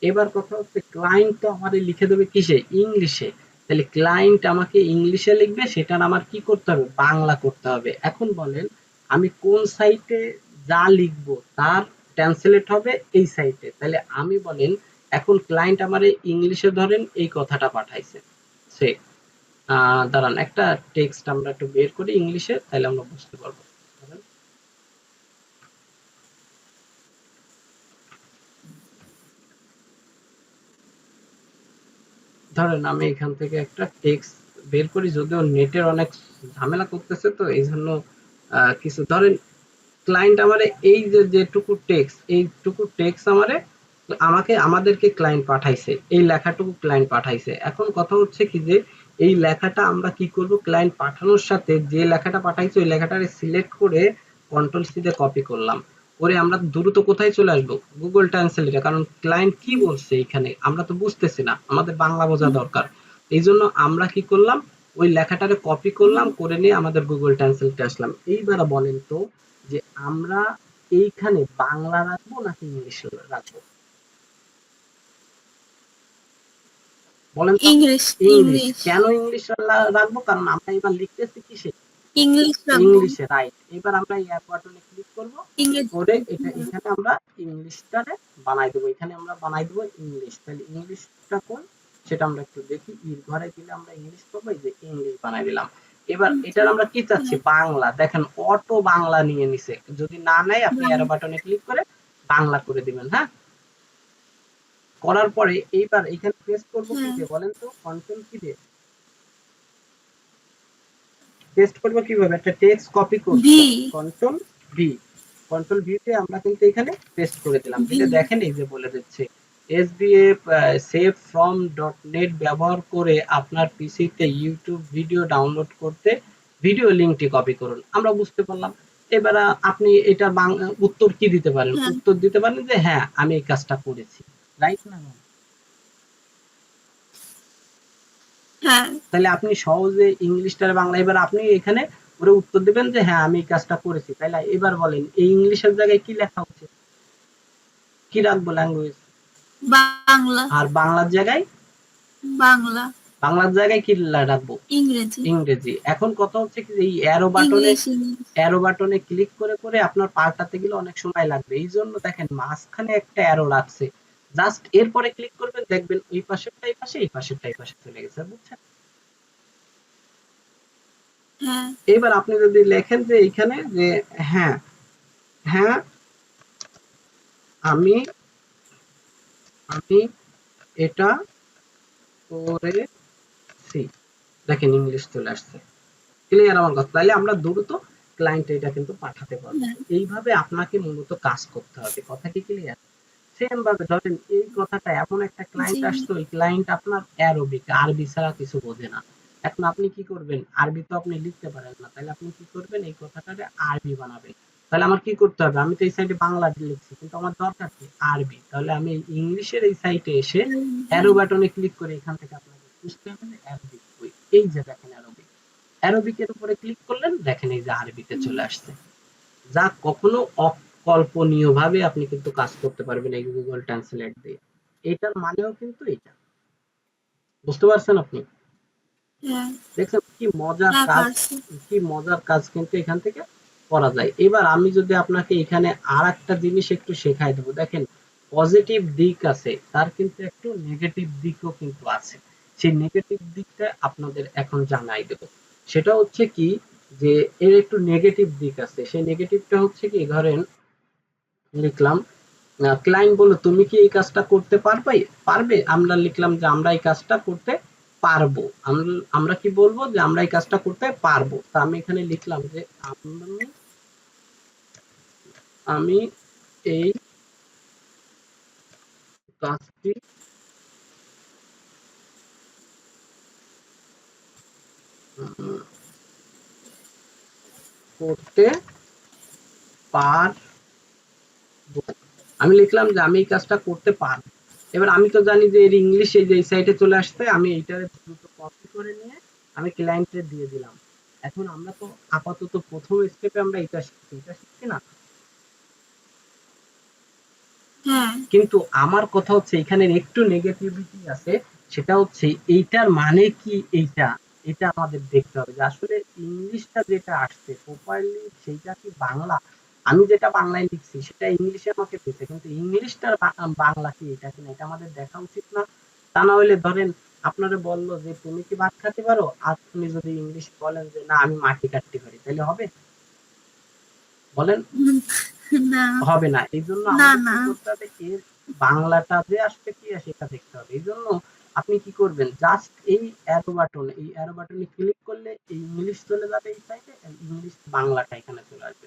এবার কথা হচ্ছে ক্লায়েন্ট তো আমাদের লিখে দেবে কিসে, ইংলিশে। তাহলে ক্লায়েন্ট আমাকে ইংলিশে লিখবে, সেটার আমার কি করতে হবে, বাংলা করতে হবে। এখন বলেন আমি কোন সাইটে যা লিখবো তার ট্রান্সলেট হবে এই সাইটে, তাহলে আমি বলেন এখন ক্লায়েন্ট আমারে ইংলিশে ধরেন এই কথাটা পাঠাইছে, সে দাঁড়ান একটা টেক্সট আমরা একটু বের করি ইংলিশে, তাহলে আমরা বুঝতে পারবো। ধরেন ধরেন আমি এখান থেকে একটা টেক্সট বের করি, যদিও নেটের অনেক ঝামেলা করতেছে, তো এই জন্য কিছু ধরেন ক্লায়েন্ট আমারে এই যে যেটুকু টেক্সট, এইটুকু টেক্সট আমাকে আমাদেরকে ক্লায়েন্ট পাঠাইছে, এই লেখাটুকু ক্লায়েন্ট পাঠাইছে। এখন কথা হচ্ছে কি যে এই লেখাটা আমরা কি করব, ক্লায়েন্ট পাঠানোর সাথে যে লেখাটা পাঠাইছে ওই লেখাটারে সিলেক্ট করে কন্ট্রোল সি দিয়ে কপি করলাম, করে আমরা দ্রুত কোথায় চলে আসবো, গুগল ট্রান্সলেটে। কারণ ক্লায়েন্ট কি বলছে এখানে আমরা তো বুঝতেছি না, আমাদের বাংলা বোঝা দরকার। এই জন্য আমরা কি করলাম, ওই লেখাটারে কপি করলাম, করে নিয়ে আমাদের গুগল ট্রান্সলেটে আসলাম। এইবার বলেন তো যে আমরা এইখানে বাংলা রাখবো নাকি ইংলিশ রাখবো, বলেন তো? English English. ইংলিশ কেন ইংলিশ রাখবো, কারণ আমরা এবার লিখতেছি কিসে, ইংলিশ রাখবো। ইংলিশে, রাইট। এবার আমরা এই অ্যাড বাটনে ক্লিক করব, ইংরেজি করে এটা এখানে আমরা ইংলিশটারে বানাই দেবো, এখানে আমরা বানাই দেবো ইংলিশ। তাহলে ইংলিশটা কোন সেটা আমরা একটু দেখি, ইর ঘরে গেলে আমরা ইংলিশ পাবো, এই যে ইংলিশ বানাই দিলাম। এবার এটার আমরা কি চাচ্ছি, বাংলা। দেখেন অটো বাংলা নিয়ে নিছে, যদি না নেয় আপনি অ্যারো বাটনে ক্লিক করে বাংলা করে দিবেন, হ্যাঁ। করার পরে এইবার এখানে পেস্ট করবো কি হ্যাঁ দিয়ে বলেন তো, কন্ট্রোল কি দিয়ে পেস্ট করবো, কিভাবে, একটা টেক্সট কপি করতে ভি হবে, কন্ট্রোল ভি। কন্ট্রোল ভি তে আমরা কিন্তু এখানে পেস্ট করে দিলাম, ভি দিলে দেখেন এই যে বলে দিচ্ছে SBF save from dot net ব্যবহার করে আপনার পিসিতে ইউটিউব ভিডিও ডাউনলোড করতে ভিডিও লিঙ্কটি কপি করুন। আমরা বুঝতে পারলাম। এবার আপনি এটা উত্তর কি দিতে পারেন, হ্যাঁ উত্তর দিতে পারেন যে হ্যাঁ আমি এই কাজটা করেছি, রাইট না? হ্যাঁ তাহলে আপনি সহজে ইংলিশটার বাংলা, এবার আপনি এখানে ওরে উত্তর দিবেন যে হ্যাঁ আমি এই কাজটা করেছি। তাহলে এবার বলেন এই ইংলিশের জায়গায় কি লেখা উচিত, কি রাখবো ল্যাঙ্গুয়েজ, বাংলা আর বাংলার জায়গায়, বাংলা বাংলার জায়গায় কি রাখবো, ইংরেজি ইংরেজি। এখন কথা হচ্ছে কি এই অ্যারো বাটনে, ইংলিশ ইংলিশ অ্যারো বাটনে ক্লিক করে করে আপনার পাল্টাতে গেলে অনেক সময় লাগবে, এই জন্য দেখেন মাঝখানে একটা অ্যারো রাখছে, জাস্ট এরপরে ক্লিক করবেন, দেখবেন ওই পাশেরটা এই পাশে, এই পাশেরটা এই পাশে চলে গেছে, বুঝছেন? হ্যাঁ এবার আপনি যদি লেখেন যে এইখানে যে হ্যাঁ, হ্যাঁ আমি আমি এটা করেছি, দেখেন ইংলিশ চলে আসছে। ক্লিয়ার আমার কথা? তাহলে আমরা দ্রুত ক্লায়েন্ট এটা কিন্তু পাঠাতে পারবো। হ্যাঁ এইভাবে আপনাকে মূলত কাজ করতে হবে। কথা কি ক্লিয়ার? সেম ভাবে ধরেন এই কথাটা এমন একটা জি ক্লায়েন্ট আসতো, ওই ক্লায়েন্ট আপনার অ্যারবিক, আরবি ছাড়া কিছু বোঝে না। এখন আপনি কি করবেন, আরবি তো আপনি লিখতে পারেন না, তাহলে আপনি কি করবেন, এই কথাটারে আরবি বানাবেন। তাহলে আমার কি করতে হবে, আমি তো এই সাইডে বাংলা লিখছি কিন্তু আমার দরকার কি আরবি, তাহলে আমি ইংলিশের এই সাইটে এসে অ্যারো বাটনে ক্লিক করে এখান থেকে আপনাকে বুঝতে হবে যে অ্যারবিক কই, এই যে দেখেন অ্যারবিক, অ্যারোবিকের উপরে ক্লিক করলেন, দেখেন এই যে আরবিতে চলে আসছে। যা কখনো অকল্পনীয় ভাবে আপনি কিন্তু কাজ করতে পারবেন এই গুগল ট্রান্সলেট দিয়ে। এটার মানেও কিন্তু এটা, বুঝতে পারছেন আপনি? হ্যাঁ দেখছেন কি মজার হ্যাঁ কাজ, পারছি কি মজার কাজ কিন্তু এখান থেকে করা যায়। এবার আমি যদি আপনাকে এখানে আর একটা জিনিস একটু শেখাই দেবো, দেখেন পজিটিভ দিক আছে, তার কিন্তু একটু নেগেটিভ দিকও কিন্তু আছে। সেই নেগেটিভ দিকটা আপনাদের এখন জানাই দেবো। সেটা হচ্ছে কি যে এর একটু নেগেটিভ দিক আছে, সেই নেগেটিভটা হচ্ছে কি, ধরেন লিখলাম ক্লায়েন্ট বলল তুমি কি এই কাজটা করতে পারবে, আমরা লিখলাম যে আমরা এই কাজটা করতে পারবো। আমরা কি বলবো যে আমরা এই কাজটা করতে পারবো, তা আমি এখানে লিখলাম যে আমি এই কাজটি করতে পারবো। আমি লিখলাম যে আমি এই কাজটা করতে পারবো। এবার আমি তো জানি যে এর ইংলিশ এই যে এই সাইটে চলে আসছে, আমি এইটারে দ্রুত কপি করে নিয়ে আমি ক্লায়েন্টে দিয়ে দিলাম। এখন আমরা তো আপাতত প্রথম স্টেপে আমরা এটা শিখছি না। হ্যাঁ কিন্তু আমার কথা হচ্ছে এখানে একটু নেগেটিভিটি আছে, সেটা হচ্ছে এইটার মানে কি, এইটা এটা আমাদের দেখতে হবে যে আসলে ইংলিশটা যেটা আসছে প্রপারলি সেইটা কি বাংলা। আমি যেটা বাংলায় লিখছি সেটা ইংলিশে আমাকে দিচ্ছে, কিন্তু ইংলিশটার বাংলা কি এটা কিনা এটা আমাদের দেখা উচিত না। তা না হলে ধরেন আপনারা বললো যে তুমি কি ভাত খেতে পারো, আর আপনি যদি ইংলিশ বলেন যে না আমি মাটি কাটতে পারি, তাহলে হবে? বলেন। না হবে না। এইজন্য না আমাদের না কি করতে হবে, এর বাংলাটা যে আসলে কি সেটা দেখতে হবে। এইজন্য আপনি কি করবেন, জাস্ট এই অ্যারো বাটনে ক্লিক করলে এই ইংলিশ চলে যাবে এই সাইডে, ইংলিশ বাংলাটা এখানে চলে আসবে।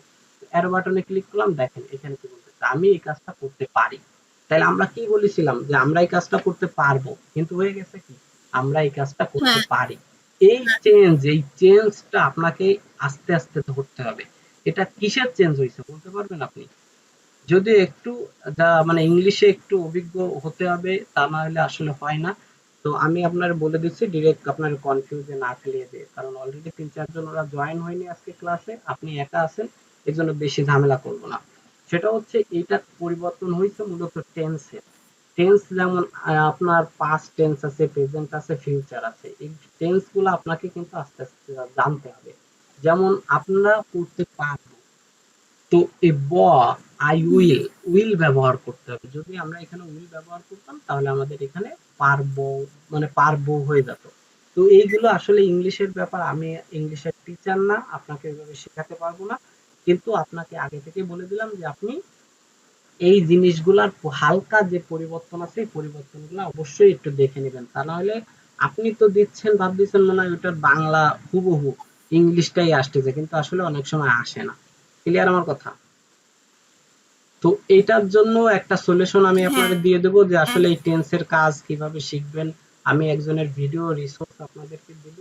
অ্যারো বাটনে ক্লিক করলাম, দেখেন এখানে কি বলতেছে, আমি এই কাজটা করতে পারি। তাহলে আমরা কি বলেছিলাম যে আমরা এই কাজটা করতে পারবো, কিন্তু হয়ে গেছে কি আমরা এই কাজটা করতে হ্যাঁ পারি। এই চেঞ্জটা আপনাকে আস্তে আস্তে ধরতে হবে। এটা কিসের চেঞ্জ হয়েছে বলতে পারবেন আপনি? যদি একটু মানে ইংলিশে একটু অভিজ্ঞ হতে হবে, তা না হলে আসলে হয় না। তো আমি আপনার বলে দিচ্ছি ডিরেক্ট, আপনার কনফিউজে না ফেলিয়ে দিয়ে, কারণ অলরেডি ৩-৪ জন ওরা জয়েন হয়নি আজকে ক্লাসে, আপনি একা আছেন, এই জন্য বেশি ঝামেলা করবো না। সেটা হচ্ছে এইটা পরিবর্তন হয়েছে মূলত টেন্সে। টেন্স যেমন আপনার পাস্ট টেন্স আছে, প্রেজেন্ট আছে, ফিউচার আছে। এই টেন্স গুলো আপনাকে কিন্তু আস্তে আস্তে জানতে হবে। যেমন আপনারা করতে পারবো, তো এই আই উইল ব্যবহার করতে হবে। যদি আমরা এখানে উইল ব্যবহার করতাম তাহলে আমাদের এখানে পারবো মানে পারবো হয়ে যেত। তো এইগুলো আসলে ইংলিশের ব্যাপার, আমি ইংলিশের টিচার না, আপনাকে এভাবে শেখাতে পারবো না। কিন্তু আপনাকে আগে থেকে বলে দিলাম যে আপনি এই জিনিসগুলার হালকা যে পরিবর্তন আছে এই পরিবর্তনগুলো অবশ্যই একটু দেখে নেবেন। তা না হলে আপনি তো দিচ্ছেন ভাবতেছেন মনে হয় ওটার বাংলা হুবহু ইংলিশটাই আসতেছে, কিন্তু আসলে অনেক সময় আসে না। ক্লিয়ার আমার কথা? তো এটার জন্য একটা সলিউশন আমি হ্যাঁ আপনাদের দিয়ে দেবো যে আসলে এই টেন্সের কাজ কিভাবে শিখবেন। আমি একজনের ভিডিও রিসোর্স আপনাদেরকে দেব,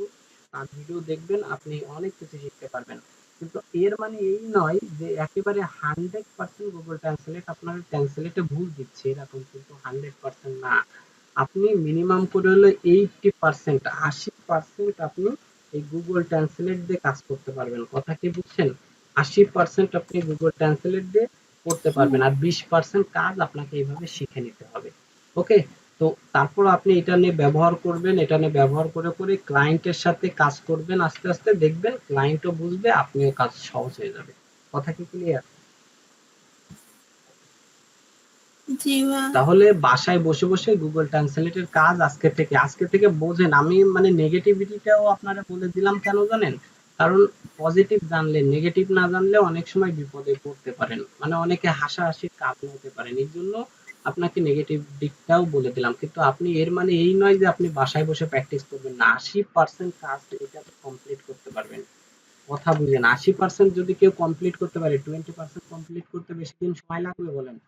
তার ভিডিও দেখবেন, আপনি অনেক কিছু শিখতে পারবেন। কিন্তু এর মানে এই নয় যে একেবারে 100% গুগল ট্রান্সলেট আপনার ট্রান্সলেটে ভুল দিচ্ছে, এরকম কিন্তু 100% না। আপনি মিনিমাম করে হলো 80%, 80% আপনি এই গুগল ট্রান্সলেট দিয়ে কাজ করতে পারবেন। কথা কি বুঝছেন? 80% আপনি গুগল ট্রান্সলেট দিয়ে করতে পারবেন, আর 20% কাজ আপনাকে এইভাবে শিখে নিতে হবে। ওকে? তো তারপর আপনি এটা নিয়ে ব্যবহার করবেন, এটা নিয়ে ব্যবহার করে করে ক্লায়েন্টের সাথে কাজ করবেন, আস্তে আস্তে দেখবেন ক্লায়েন্টও বুঝবে, আপনিও কাজ সহজ হয়ে যাবে। কথা কি ক্লিয়ার? জি ভাইয়া তাহলে বাসায় বসে বসে গুগল ট্রান্সলেটের কাজ আজকে থেকে বোঝেন। আমি মানে নেগেটিভিটিটাও আপনারা বলে দিলাম কেন জানেন? কারণ পজিটিভ জানলে নেগেটিভ না জানলে অনেক সময় বিপদে পড়তে পারেন, মানে অনেকে হাসাহাসির কারণ হতে পারেন। এই জন্য আপনাকে নেগেটিভ দিকটাও বলে দিলাম, কিন্তু আপনি এর মানে এই নয় যে আপনি বাসায় বসে প্র্যাকটিস করবেন না। 80% কাজ এটা কমপ্লিট করতে পারবেন। কথা বুঝেন, 80% যদি কেউ কমপ্লিট করতে পারে, 20% কমপ্লিট করতে বেশি দিন সময় লাগবে বলেন?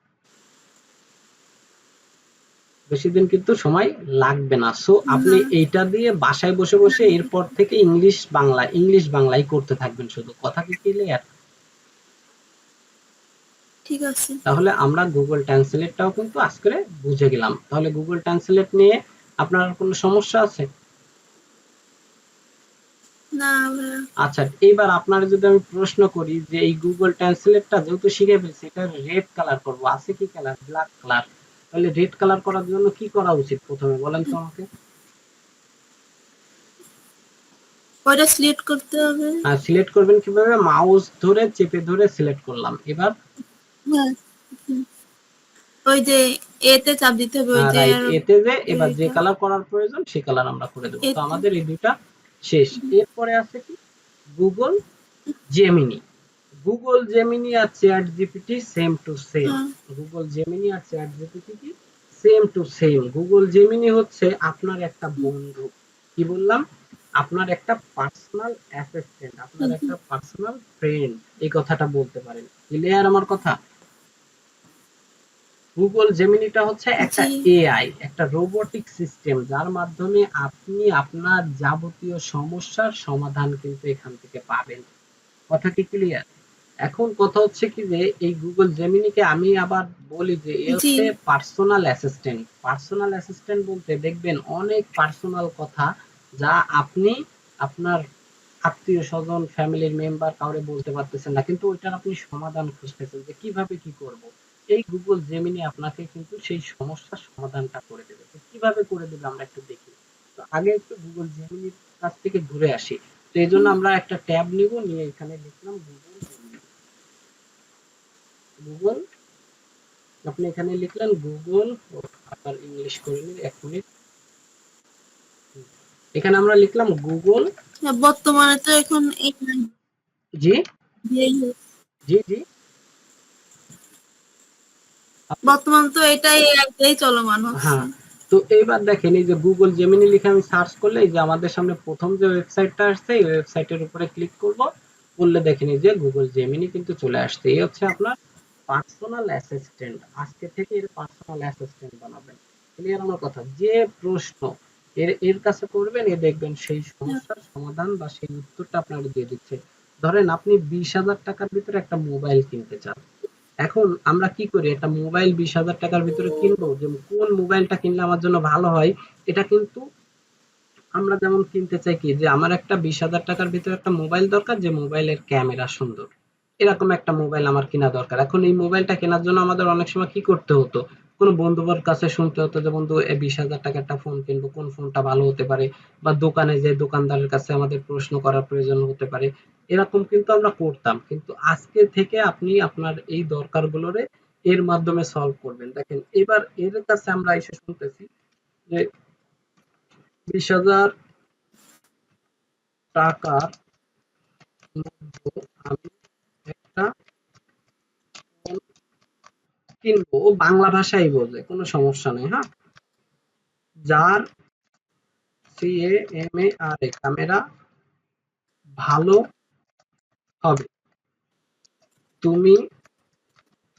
বেশিদিন কিন্তু সময় লাগবে না। সো আপনি না এইটা দিয়ে বাসায় বসে বসে এরপর থেকে ইংলিশ বাংলাই করতে থাকবেন শুধু। কথা কি ক্লিয়ার? ঠিক আছে তাহলে আমরা গুগল ট্রান্সলেটটাও কিন্তু আজকে বুঝে গেলাম। তাহলে গুগল ট্রান্সলেট নিয়ে আপনার কোনো সমস্যা আছে? না ভাইয়া আচ্ছা, এইবার আপনার যদি আমি প্রশ্ন করি যে এই গুগল ট্রান্সলেটটা যেহেতু শিখে ফেলছি, এটা রেড কালার করবো, আছে কি কালার? Black colour. তাহলে রেড কালার করার জন্য কি করা উচিত প্রথমে বলেন তো আমাকে? ওইটা সিলেক্ট করতে হবে সিলেক্ট করবেন কিভাবে? মাউস ধরে চেপে ধরে সিলেক্ট করলাম। এবার হ্যাঁ হুম। ওই যে এতে চাপ দিতে হবে ওই যে রাইট, আর এতে যে এবার যে ওইটা কালার করার প্রয়োজন সেই কালার আমরা করে দেবো। তো এতে আমাদের এই দুইটা শেষ। এরপরে আছে কি? Google Gemini. গুগল জেমিনি আর chat GPT same to same. হ্যাঁ গুগল জেমিনি আর চ্যাট জিপিটি কি same to same. Google Gemini হচ্ছে আপনার একটা বন্ধু, কি বললাম, আপনার একটা পার্সোনাল অ্যাসিস্ট্যান্ট, আপনার একটা পার্সোনাল ফ্রেন্ড, এই কথাটা বলতে পারেন। ক্লিয়ার আমার কথা? গুগল জেমিনিটা হচ্ছে একটা জি এআই, একটা রোবোটিক সিস্টেম, যার মাধ্যমে আপনি আপনার যাবতীয় সমস্যার সমাধান কিন্তু এখান থেকে পাবেন। কথা কি ক্লিয়ার? এখন কথা হচ্ছে কি যে এই গুগল জেমিনিকে আমি আবার বলি যে এ জি হচ্ছে পার্সোনাল অ্যাসিস্ট্যান্ট। পার্সোনাল অ্যাসিস্ট্যান্ট বলতে দেখবেন অনেক পার্সোনাল কথা যা আপনি আপনার আত্মীয় স্বজন ফ্যামিলির মেম্বার কাউরে বলতে পারতেছেন না, কিন্তু ওইটার আপনি সমাধান খুঁজতেছেন যে কিভাবে কি করব। এই গুগল জেমিনি আপনাকে কিন্তু সেই সমস্যার সমাধানটা করে দেবে। তো কিভাবে করে দেবে আমরা একটু দেখি। তো আগে একটু গুগল জেমিনির কাছ থেকে ঘুরে আসি। তো এই জন্য আমরা একটা ট্যাব নিব, নিয়ে এখানে লিখলাম গুগল জেমিনি। গুগল, আপনি এখানে লিখলেন গুগল, আবার ইংলিশ করে নিন 1 মিনিট। এখানে আমরা লিখলাম গুগল। বর্তমানে তো এখন এই জি দিয়েই জি জি আপনি, বর্তমান তো এটাই একটাই চলমান হচ্ছে। হ্যাঁ। তো এইবার দেখেন এই যে গুগল জেমিনি লিখে আমি সার্চ করলে এই যে আমাদের সামনে প্রথম যে ওয়েবসাইটটা আসছে এই ওয়েবসাইটের উপরে ক্লিক করব, করলে দেখেন এই যে গুগল জেমিনি কিন্তু চলে আসছে। এই হচ্ছে আপনার পার্সোনাল অ্যাসিস্ট্যান্ট। আজকে থেকে এর পার্সোনাল অ্যাসিস্ট্যান্ট বানাবেন। ক্লিয়ার আমার কথা? যে প্রশ্ন এর এর কাছে করবেন এ দেখবেন সেই সমস্যার সমাধান বা সেই উত্তরটা আপনাকে দিয়ে দিচ্ছে। ধরেন আপনি 20,000 টাকার ভিতরে একটা মোবাইল কিনতে চান। এখন আমরা কি করি, একটা মোবাইল 20,000 টাকার ভিতরে কিনবো, যে কোন মোবাইলটা কিনলে আমার জন্য ভালো হয়, এটা কিন্তু আমরা যেমন কিনতে চাই কি যে আমার একটা 20,000 টাকার ভিতরে একটা মোবাইল দরকার, যে মোবাইলের ক্যামেরা সুন্দর, এরকম একটা মোবাইল আমার কিনা দরকার। এখন এই মোবাইলটা কেনার জন্য আমাদের অনেক সময় কি করতে হতো, কোনো বন্ধুর কাছে শুনতে হতো যে বন্ধু 20,000 টাকা একটা ফোন কিনবো, কোন ফোনটা ভালো হতে পারে, বা দোকানে যে দোকানদারের কাছে আমাদের প্রশ্ন করার প্রয়োজন হতে পারে। এরকম কিন্তু আমরা করতাম, কিন্তু আজকে থেকে আপনি আপনার এই দরকারগুলোরে এর মাধ্যমে সলভ করবেন। দেখেন এবার এর কাছে আমরা এসে শুনতেছি যে 20,000 টাকার মধ্যে আমি একটা ফোন কিনবো, ও বাংলা ভাষাই বোঝে, কোনো সমস্যা নেই, হ্যাঁ, যার CAMERA ক্যামেরা ভালো হবে। তুমি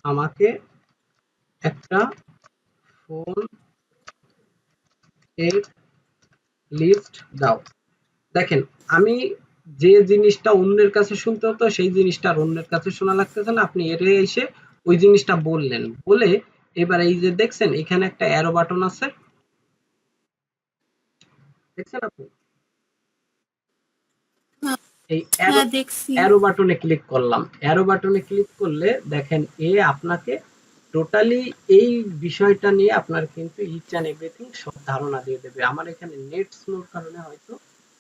আমাকে একটা ফোন এর লিস্ট দাও। দেখেন আমি যে জিনিসটা অন্যের কাছে শুনতে হতো সেই জিনিসটা আর অন্যের কাছে শোনা লাগতেছে না, আপনি এর এসে ওই জিনিসটা বললেন, বলে এবার এই যে দেখছেন এখানে একটা অ্যারো বাটন আছে, দেখছেন আপনি হ্যাঁ, এই অ্যারো, হ্যাঁ দেখছি। অ্যারো বাটনে ক্লিক করলাম। অ্যারো বাটনে ক্লিক করলে দেখেন এ আপনাকে টোটালি এই বিষয়টা নিয়ে আপনার কিন্তু ইচ অ্যান্ড এভরিথিং সব ধারণা দিয়ে দেবে। আমার এখানে নেট স্লোর কারণে হয়তো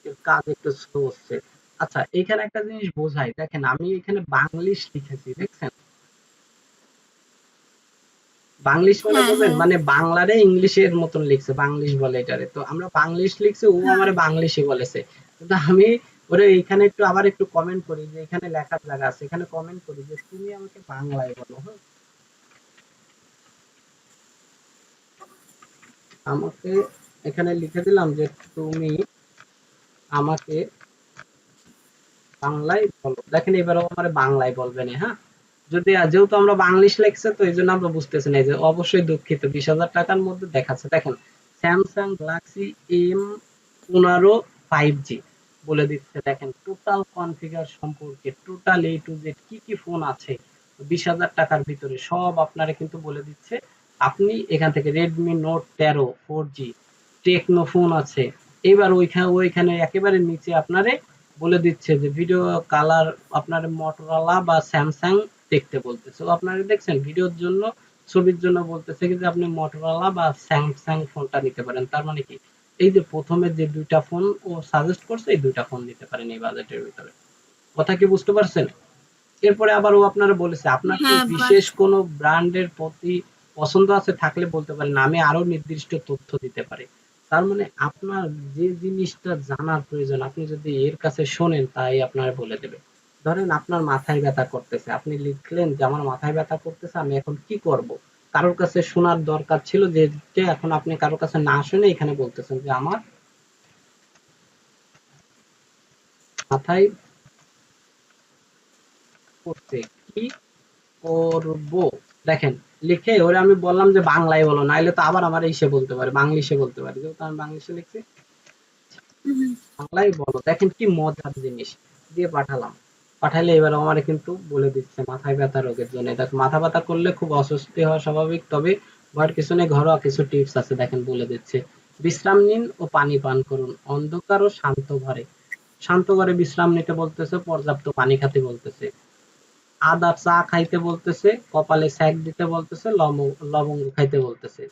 এর কাজ একটু স্লো হচ্ছে। আচ্ছা এখানে একটা জিনিস বোঝাই, দেখেন আমি এখানে বাংলিশ লিখেছি, দেখছেন বাংলিশ মানে হ্যাঁ বোঝেন, হ্যাঁ মানে বাংলারে ইংলিশের মতন লিখছে, বাংলিশ বলে এটারে। তো আমরা বাংলিশ লিখছি, ও হ্যাঁ আমারে বাংলিশই বলেছে। কিন্তু আমি ওরে এখানে একটু আবার একটু কমেন্ট করি, যে এখানে লেখার জায়গা আছে, এখানে কমেন্ট করি যে তুমি আমাকে বাংলায় বলো, হ্যাঁ, আমাকে এখানে লিখে দিলাম যে তুমি আমাকে বাংলায় বলো। দেখেন এবারও আমার বাংলায় বলবে না, হ্যাঁ, যদি যেহেতু আমরা বাংলিশ লেখছে তো এই জন্য আমরা বুঝতেছি না, এই যে অবশ্যই দুঃখিত 20,000 টাকার মধ্যে দেখাচ্ছে। দেখেন স্যামসাং গ্যালাক্সি M15 5G বলে দিচ্ছে, দেখেন টোটাল কনফিগার সম্পর্কে টোটাল A to Z কি কি ফোন আছে 20,000 টাকার ভিতরে সব আপনারা কিন্তু বলে দিচ্ছে। আপনি এখান থেকে Redmi note 13 4G techno phone আছে। এবার ওইখানে ওইখানে একেবারে নিচে আপনারে বলে দিচ্ছে যে ভিডিও কালার আপনার মটোরোলা বা স্যামসাং দেখতে বলতেছে। তো আপনারা দেখছেন ভিডিওর জন্য ছবির জন্য বলতেছে কি যে আপনি মটোরোলা বা স্যামসাং ফোনটা নিতে পারেন। তার মানে কি এই যে প্রথমে যে দুইটা ফোন ও সাজেস্ট করছে এই দুইটা ফোন নিতে পারেন এই বাজেটের ভিতরে। কথা কি বুঝতে পারছেন? এরপরে আবার ও আপনারা বলেছে আপনার কি হ্যাঁ বিশেষ কোনো ব্র্যান্ডের প্রতি পছন্দ আছে, থাকলে বলতে পারেন, আমি আরো নির্দিষ্ট তথ্য দিতে পারি। তার মানে আপনার যে জিনিসটা জানার প্রয়োজন আপনি যদি এর কাছে শোনেন তাই আপনার বলে দেবে। ধরেন আপনার মাথায় ব্যথা করতেছে, আপনি লিখলেন যে আমার মাথায় ব্যথা করতেছে আমি এখন কি করব। কারোর কাছে শোনার দরকার ছিল, যে এখন আপনি কারোর কাছে না শুনে এখানে বলতেছেন যে আমার মাথায় করতে কি করব। দেখেন লিখে ওরে আমি বললাম যে বাংলায় বলো, নাইলে তো আবার আমার ইসে বলতে পারে, বাংলিশে বলতে পারে, যেহেতু আমি বাংলিশে লিখছি হুম, বাংলায় বলো। দেখেন কি মজার জিনিস, দিয়ে পাঠালাম। পাঠাইলে এবার আমার কিন্তু বলে দিচ্ছে মাথায় ব্যথা রোগের জন্য। দেখো মাথা ব্যথা করলে খুব অস্বস্তি হওয়া স্বাভাবিক, তবে ভয়ের কিছু নেই, ঘরোয়া কিছু টিপস আছে, দেখেন বলে দিচ্ছে। বিশ্রাম নিন ও পানি পান করুন অন্ধকার ও শান্ত ঘরে। শান্ত ঘরে বিশ্রাম নিতে বলতেছে, পর্যাপ্ত পানি খেতে বলতেছে, আদা চা খাইতে বলতেছে, কপালে সেক দিতে বলতেছে, লবঙ্গ খাইতে বলতেছে।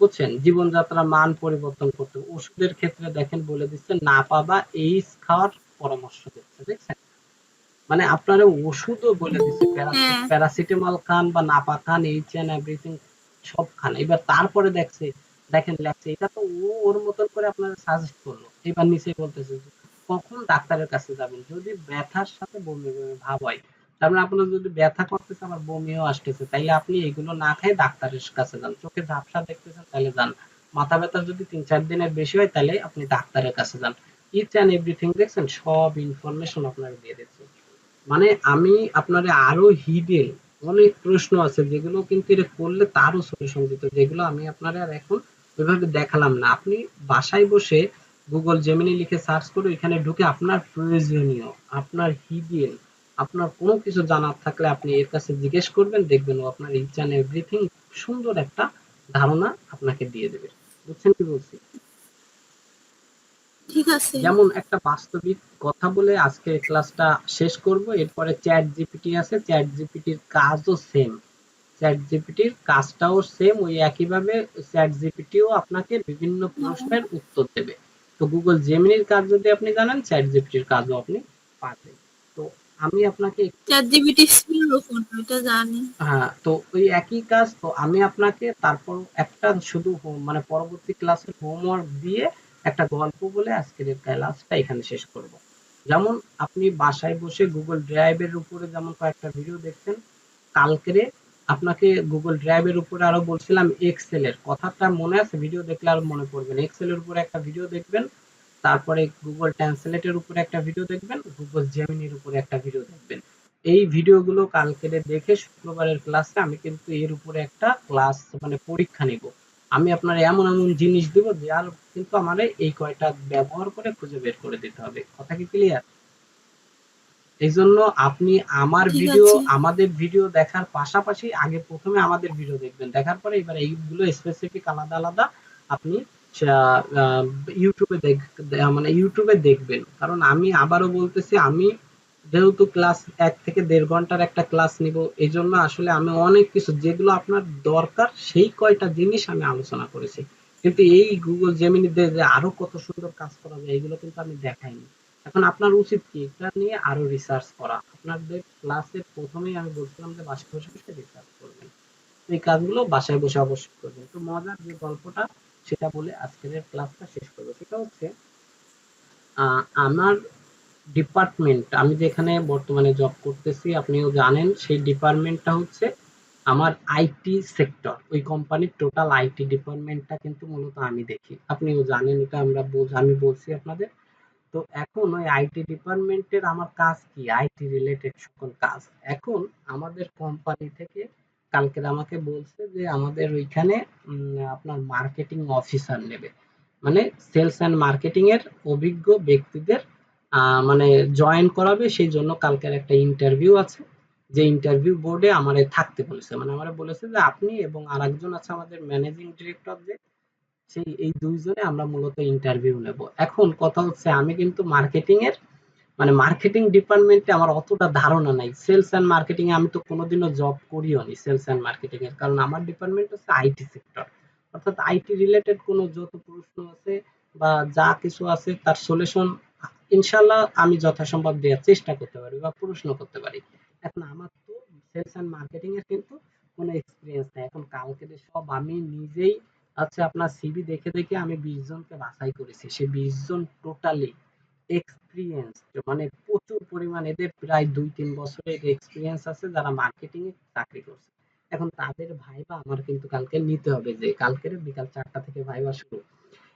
বুঝছেন? জীবনযাত্রার মান পরিবর্তন করতে, ওষুধের ক্ষেত্রে দেখেন বলে দিচ্ছে না পাবা এইস খাওয়ার পরামর্শ দিচ্ছে, দেখছেন? মানে আপনারা ওষুধও বলে দিচ্ছে, হ্যাঁ, প্যারাসিটামল খান বা নাপা খান, এইচ এন এভরিথিং সব খান। এবার তারপরে দেখেন লেখছে, এটা তো ও ওর মতন করে আপনারা সাজেস্ট করলো। এবার নিচে বলতেছে যে, কখন ডাক্তারের কাছে যাবেন যদি ব্যথার সাথে বমি বমি ভাব হয়। তার মানে আপনার যদি ব্যথা করতেছে আবার বমিও আসতেছে, তাইলে আপনি এগুলো না খেয়ে ডাক্তারের কাছে যান। চোখে ঝাপসা দেখতেছেন তাহলে যান। মাথা ব্যথা যদি ৩-৪ দিনের বেশি হয় তাহলে আপনি ডাক্তারের কাছে যান। ইচ অ্যান্ড এভরিথিং দেখছেন, সব ইনফরমেশন আপনাকে দিয়ে দিচ্ছে। মানে আমি আপনারে আরো হিডেন অনেক প্রশ্ন আছে যেগুলো কিন্তু এটা করলে তারও সলিউশন দিত, যেগুলো আমি আপনারে আর এখন ওইভাবে দেখালাম না। আপনি বাসায় বসে গুগল জেমিনি লিখে সার্চ করে এখানে ঢুকে আপনার প্রয়োজনীয়, আপনার হিডেন, আপনার কোনো কিছু জানার থাকলে আপনি এর কাছে জিজ্ঞেস করবেন, দেখবেন ও আপনার ইচ অ্যান্ড এভরিথিং সুন্দর একটা ধারণা আপনাকে দিয়ে দেবে। বুঝছেন কি বলছি? ঠিক আছে। যেমন একটা বাস্তবিক কথা বলে আজকে ক্লাসটা শেষ করব, এরপরে চ্যাট জিপিটি আছে, চ্যাট জিপিটির কাজও সেম, চ্যাট জিপিটির কাজটাও সেম, ওই একইভাবে চ্যাট জিপিটিও আপনাকে বিভিন্ন প্রশ্নের উত্তর দেবে। তো গুগল জেমিনির কাজ যদি আপনি জানেন, চ্যাট জিপিটির কাজও আপনি পারবেন। তো আমি আপনাকে চ্যাট জিপিটি ছিল ফোন, এটা জানি। হ্যাঁ, তো ওই একই কাজ। তো আমি আপনাকে তারপর একটা শুধু মানে পরবর্তী ক্লাসে হোমওয়ার্ক দিয়ে একটা গল্প বলে আজকের এই ক্লাসটা এখানে শেষ করব। যেমন আপনি বাসায় বসে গুগল ড্রাইভের উপরে যেমন কয়েকটা ভিডিও দেখছেন, কালকেরে আপনাকে গুগল ড্রাইভের উপরে আরো বলছিলাম এক্সেলের কথাটা মনে আছে, ভিডিও দেখলে আরো মনে পড়বেন। এক্সেলের উপরে একটা ভিডিও দেখবেন, তারপরে গুগল ট্রান্সলেটের উপরে একটা ভিডিও দেখবেন, গুগল জেমিনির উপরে একটা ভিডিও দেখবেন। এই ভিডিওগুলো কালকে দেখে শুক্রবারের ক্লাসে আমি কিন্তু এর উপরে একটা ক্লাস মানে পরীক্ষা নিব। আমি আপনার এমন এমন জিনিস দিব যে আর কিন্তু আমার এই কয়টা ব্যবহার করে খুঁজে বের করে দিতে হবে। কথা কি ক্লিয়ার? এই জন্য আপনি ঠিক আছে। আমাদের ভিডিও দেখার পাশাপাশি আগে প্রথমে আমাদের ভিডিও দেখবেন, দেখার পরে এবার এইগুলো স্পেসিফিক আলাদা আলাদা আপনি ইউটিউবে মানে ইউটিউবে দেখবেন। কারণ আমি আবারও বলতেছি, আমি যেহেতু ক্লাস ১ থেকে ১.৫ ঘন্টার একটা ক্লাস নিব, এই জন্য আসলে আমি অনেক কিছু যেগুলো আপনার দরকার সেই কয়টা জিনিস আমি আলোচনা করেছি, কিন্তু এই গুগল জেমিনিতে যে আরো কত সুন্দর কাজ করা যায় এগুলো কিন্তু আমি দেখাইনি। এখন আপনার উচিত কি এটা নিয়ে আরো রিসার্চ করা। আপনাদের ক্লাসের প্রথমেই আমি বলছিলাম যে বাসায় বসে বসে রিসার্চ করবেন, এই কাজগুলো বাসায় বসে অবশ্যই করবেন। তো মজার যে গল্পটা সেটা বলে আজকের ক্লাসটা শেষ করবো, সেটা হচ্ছে আমার ডিপার্টমেন্ট, আমি যেখানে বর্তমানে জব করতেছি আপনিও জানেন, সেই ডিপার্টমেন্টটা হচ্ছে আমার আইটি সেক্টর। ওই কোম্পানির টোটাল আইটি ডিপার্টমেন্টটা কিন্তু মূলত আমি দেখি, আপনিও জানেন এটা, আমি বলছি আপনাদের। তো এখন ওই আইটি ডিপার্টমেন্টের আমার কাজ কি, আইটি রিলেটেড সকল কাজ। এখন আমাদের কোম্পানি থেকে কালকে আমাকে বলছে যে আমাদের ওইখানে আপনার মার্কেটিং অফিসার নেবে, মানে সেলস অ্যান্ড মার্কেটিং এর অভিজ্ঞ ব্যক্তিদের মানে জয়েন করাবে। সেই জন্য কালকের একটা ইন্টারভিউ আছে, যে ইন্টারভিউ বোর্ডে আমারে থাকতে বলেছে, মানে আমারে বলেছে যে আপনি এবং আরেকজন আছে আমাদের ম্যানেজিং ডিরেক্টর, যে সেই এই দুইজনে আমরা মূলত ইন্টারভিউ নেব। এখন কথা হচ্ছে আমি কিন্তু মার্কেটিং এর মানে মার্কেটিং ডিপার্টমেন্টে আমার অতটা ধারণা নাই। সেলস এন্ড মার্কেটিং এ আমি তো কোনোদিনও জব করিও নি সেলস এন্ড মার্কেটিং এর, কারণ আমার ডিপার্টমেন্ট হচ্ছে আইটি সেক্টর। অর্থাৎ আইটি রিলেটেড কোনো যত প্রশ্ন আছে বা যা কিছু আছে তার সলিউশন ইনশাল্লাহ আমি যথাসম্ভব দেওয়ার চেষ্টা করতে পারি বা প্রশ্ন করতে পারি। এখন আমার তো সেলস এন্ড মার্কেটিং এর কিন্তু কোনো এক্সপিরিয়েন্স নাই। এখন কালকে সব আমি নিজেই আচ্ছা আপনার সিভি দেখে দেখে আমি 20 জনকে বাছাই করেছি, সে 20 জন টোটালি এক্সপিরিয়েন্স, মানে প্রচুর পরিমাণ, এদের প্রায় ২-৩ বছরের এক্সপিরিয়েন্স আছে যারা মার্কেটিং এ চাকরি করছে। এখন তাদের ভাইবা আমার কিন্তু কালকে নিতে হবে, যে কালকের বিকাল ৪টা থেকে ভাইবা শুরু।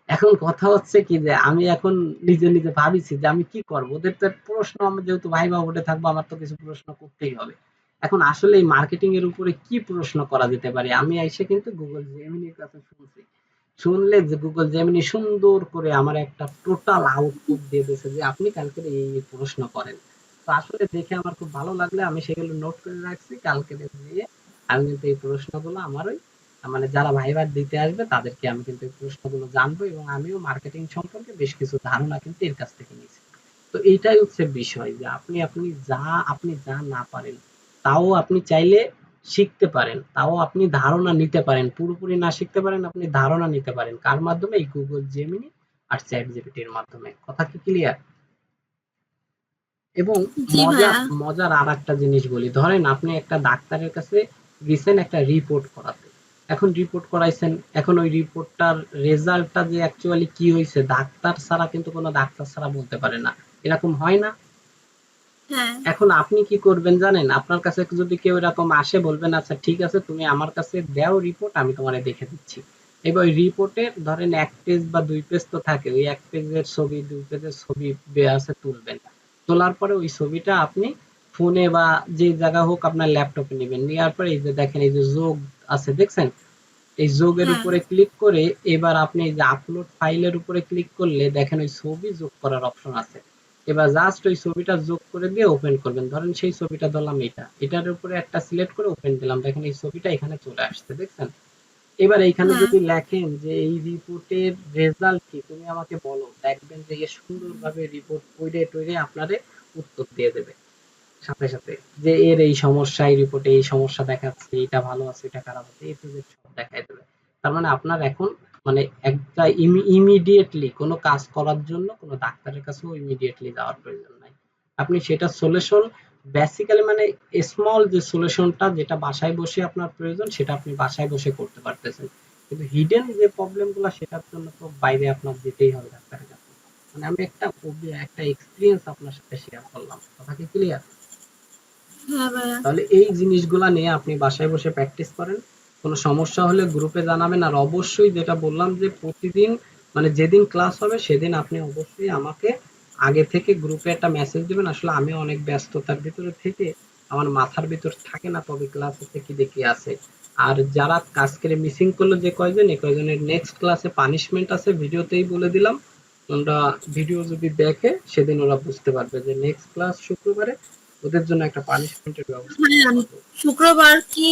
এখন কথা হচ্ছে কি যে আমি এখন নিজে নিজে ভাবিছি যে আমি কি করব, ওদের তো প্রশ্ন, আমি যেহেতু ভাইবা বোর্ডে থাকবো আমার তো কিছু প্রশ্ন করতেই হবে। এখন আসলে এই মার্কেটিং এর উপরে কি প্রশ্ন করা যেতে পারে, আমি এসে কিন্তু গুগল জেমিনির কাছে শুনছি, শুনলে যে গুগল জেমিনি সুন্দর করে আমার একটা টোটাল আউটপুট দিয়ে দিয়েছে যে আপনি কালকে এই প্রশ্ন করেন। তো আসলে দেখে আমার খুব ভালো লাগলে আমি সেগুলো নোট করে রাখছি, কালকে দিয়ে আমি কিন্তু এই প্রশ্নগুলো আমার ওই মানে যারা ভাইবার দিতে আসবে তাদেরকে আমি কিন্তু এই প্রশ্নগুলো জানবো, এবং আমিও মার্কেটিং সম্পর্কে বেশ কিছু ধারণা কিন্তু এর কাছ থেকে নিয়েছি। তো এইটাই হচ্ছে বিষয় যে আপনি যা না পারেন তাও আপনি চাইলে শিখতে পারেন, তাও আপনি ধারণা নিতে পারেন, পুরোপুরি না শিখতে পারেন আপনি ধারণা নিতে পারেন কার মাধ্যমে, এই গুগল জেমিনি আর চ্যাট জিপিটির মাধ্যমে। কথা কি ক্লিয়ার? এবং জি মজার ভাইয়া। মজার আর একটা জিনিস বলি, ধরেন আপনি একটা ডাক্তারের কাছে গেছেন একটা রিপোর্ট করাতে, এখন রিপোর্ট করাইছেন, এখন ওই রিপোর্টটার রেজাল্টটা যে অ্যাকচুয়ালি কি হয়েছে ডাক্তার ছাড়া কিন্তু কোনো ডাক্তার ছাড়া বলতে পারে না, এরকম হয় না? হ্যাঁ। এখন আপনি কি করবেন জানেন, আপনার কাছে যদি কেউ এরকম আসে বলবেন আচ্ছা ঠিক আছে তুমি আমার কাছে দাও রিপোর্ট আমি তোমারে দেখে দিচ্ছি। এবার ওই রিপোর্টের ধরেন ১ পেজ বা ২ পেজ তো থাকে, ওই ১ পেজের ছবি ২ পেজের ছবি আছে তুলবেন। তোলার পরে ওই ছবিটা আপনি ফোনে বা যে জায়গা হোক আপনার ল্যাপটপে নিবেন। নেওয়ার পরে এই যে দেখেন এই যে যোগ আছে দেখছেন? এই যোগের হ্যাঁ। উপরে ক্লিক করে এবার আপনি এই যে আপলোড ফাইলের উপরে ক্লিক করলে দেখেন ওই ছবি যোগ করার অপশন আছে। এবার জাস্ট ওই ছবিটা যোগ করে দিয়ে ওপেন করবেন, ধরেন সেই ছবিটা ধরলাম এটার উপরে একটা সিলেক্ট করে ওপেন দিলাম, দেখেন এই ছবিটা এখানে চলে আসছে দেখছেন? এবার এইখানে হ্যাঁ। যদি লেখেন যে এই রিপোর্টের রেজাল্ট কি তুমি আমাকে বলো, দেখবেন যে এ সুন্দরভাবে রিপোর্ট পড়ে টইরে আপনারে উত্তর দিয়ে দেবে সাথে সাথে, যে এর এই সমস্যা, এই রিপোর্টে এই সমস্যা দেখাচ্ছে, এটা ভালো আছে এটা খারাপ আছে, এই টু জেড সব দেখাই দেবে। তার মানে আপনার এখন মানে একটা ইমিডিয়েটলি কোনো কাজ করার জন্য কোনো ডাক্তারের কাছেও ইমিডিয়েটলি যাওয়ার প্রয়োজন নাই। আপনি সেটা সলিউশন বেসিক্যালি মানে স্মল যে সলিউশনটা যেটা বাসায় বসে আপনার প্রয়োজন সেটা আপনি বাসায় বসে করতে পারতেছেন, কিন্তু হিডেন যে প্রবলেম গুলা সেটার জন্য তো বাইরে আপনার যেতেই হবে ডাক্তারের কাছে। মানে আমি একটা এক্সপিরিয়েন্স আপনার সাথে শেয়ার করলাম, কথা কি ক্লিয়ার? হ্যাঁ ভাইয়া। তাহলে এই জিনিসগুলা নিয়ে আপনি বাসায় বসে প্র্যাকটিস করেন, কোনো সমস্যা হলে গ্রুপে জানাবেন, আর অবশ্যই যেটা বললাম যে প্রতিদিন মানে যেদিন ক্লাস হবে সেদিন আপনি অবশ্যই আমাকে আগে থেকে গ্রুপে একটা মেসেজ দিবেন, আসলে আমি অনেক ব্যস্ততার ভিতরে থেকে আমার মাথার ভিতর থাকে না কবে ক্লাস হচ্ছে কি দেখি আছে। আর যারা কাজ করে মিসিং করলো যে কয়জন, এই কয়জনের নেক্সট ক্লাসে পানিশমেন্ট আছে, ভিডিওতেই বলে দিলাম, ওরা ভিডিও যদি দেখে সেদিন ওরা বুঝতে পারবে যে নেক্সট ক্লাস শুক্রবারে ওদের জন্য একটা পানিশমেন্টের ব্যবস্থা ভাইয়া, করব। শুক্রবার কি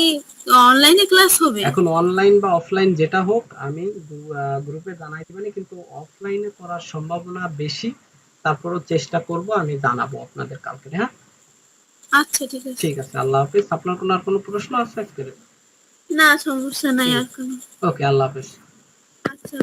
অনলাইনে ক্লাস হবে? এখন অনলাইন বা অফলাইন যেটা হোক আমি গ্রুপে জানাই দিবেন, কিন্তু অফলাইনে করার সম্ভাবনা বেশি, তারপরও চেষ্টা করব, আমি জানাবো আপনাদের কালকে। হ্যাঁ, আচ্ছা ঠিক আছে। ঠিক আছে, আল্লাহ হাফিজ। আপনার কোনো আর কোনো প্রশ্ন আছে আজকের? না সমস্যা নাই আর কোনো। ওকে, আল্লাহ হাফিজ। আচ্ছা।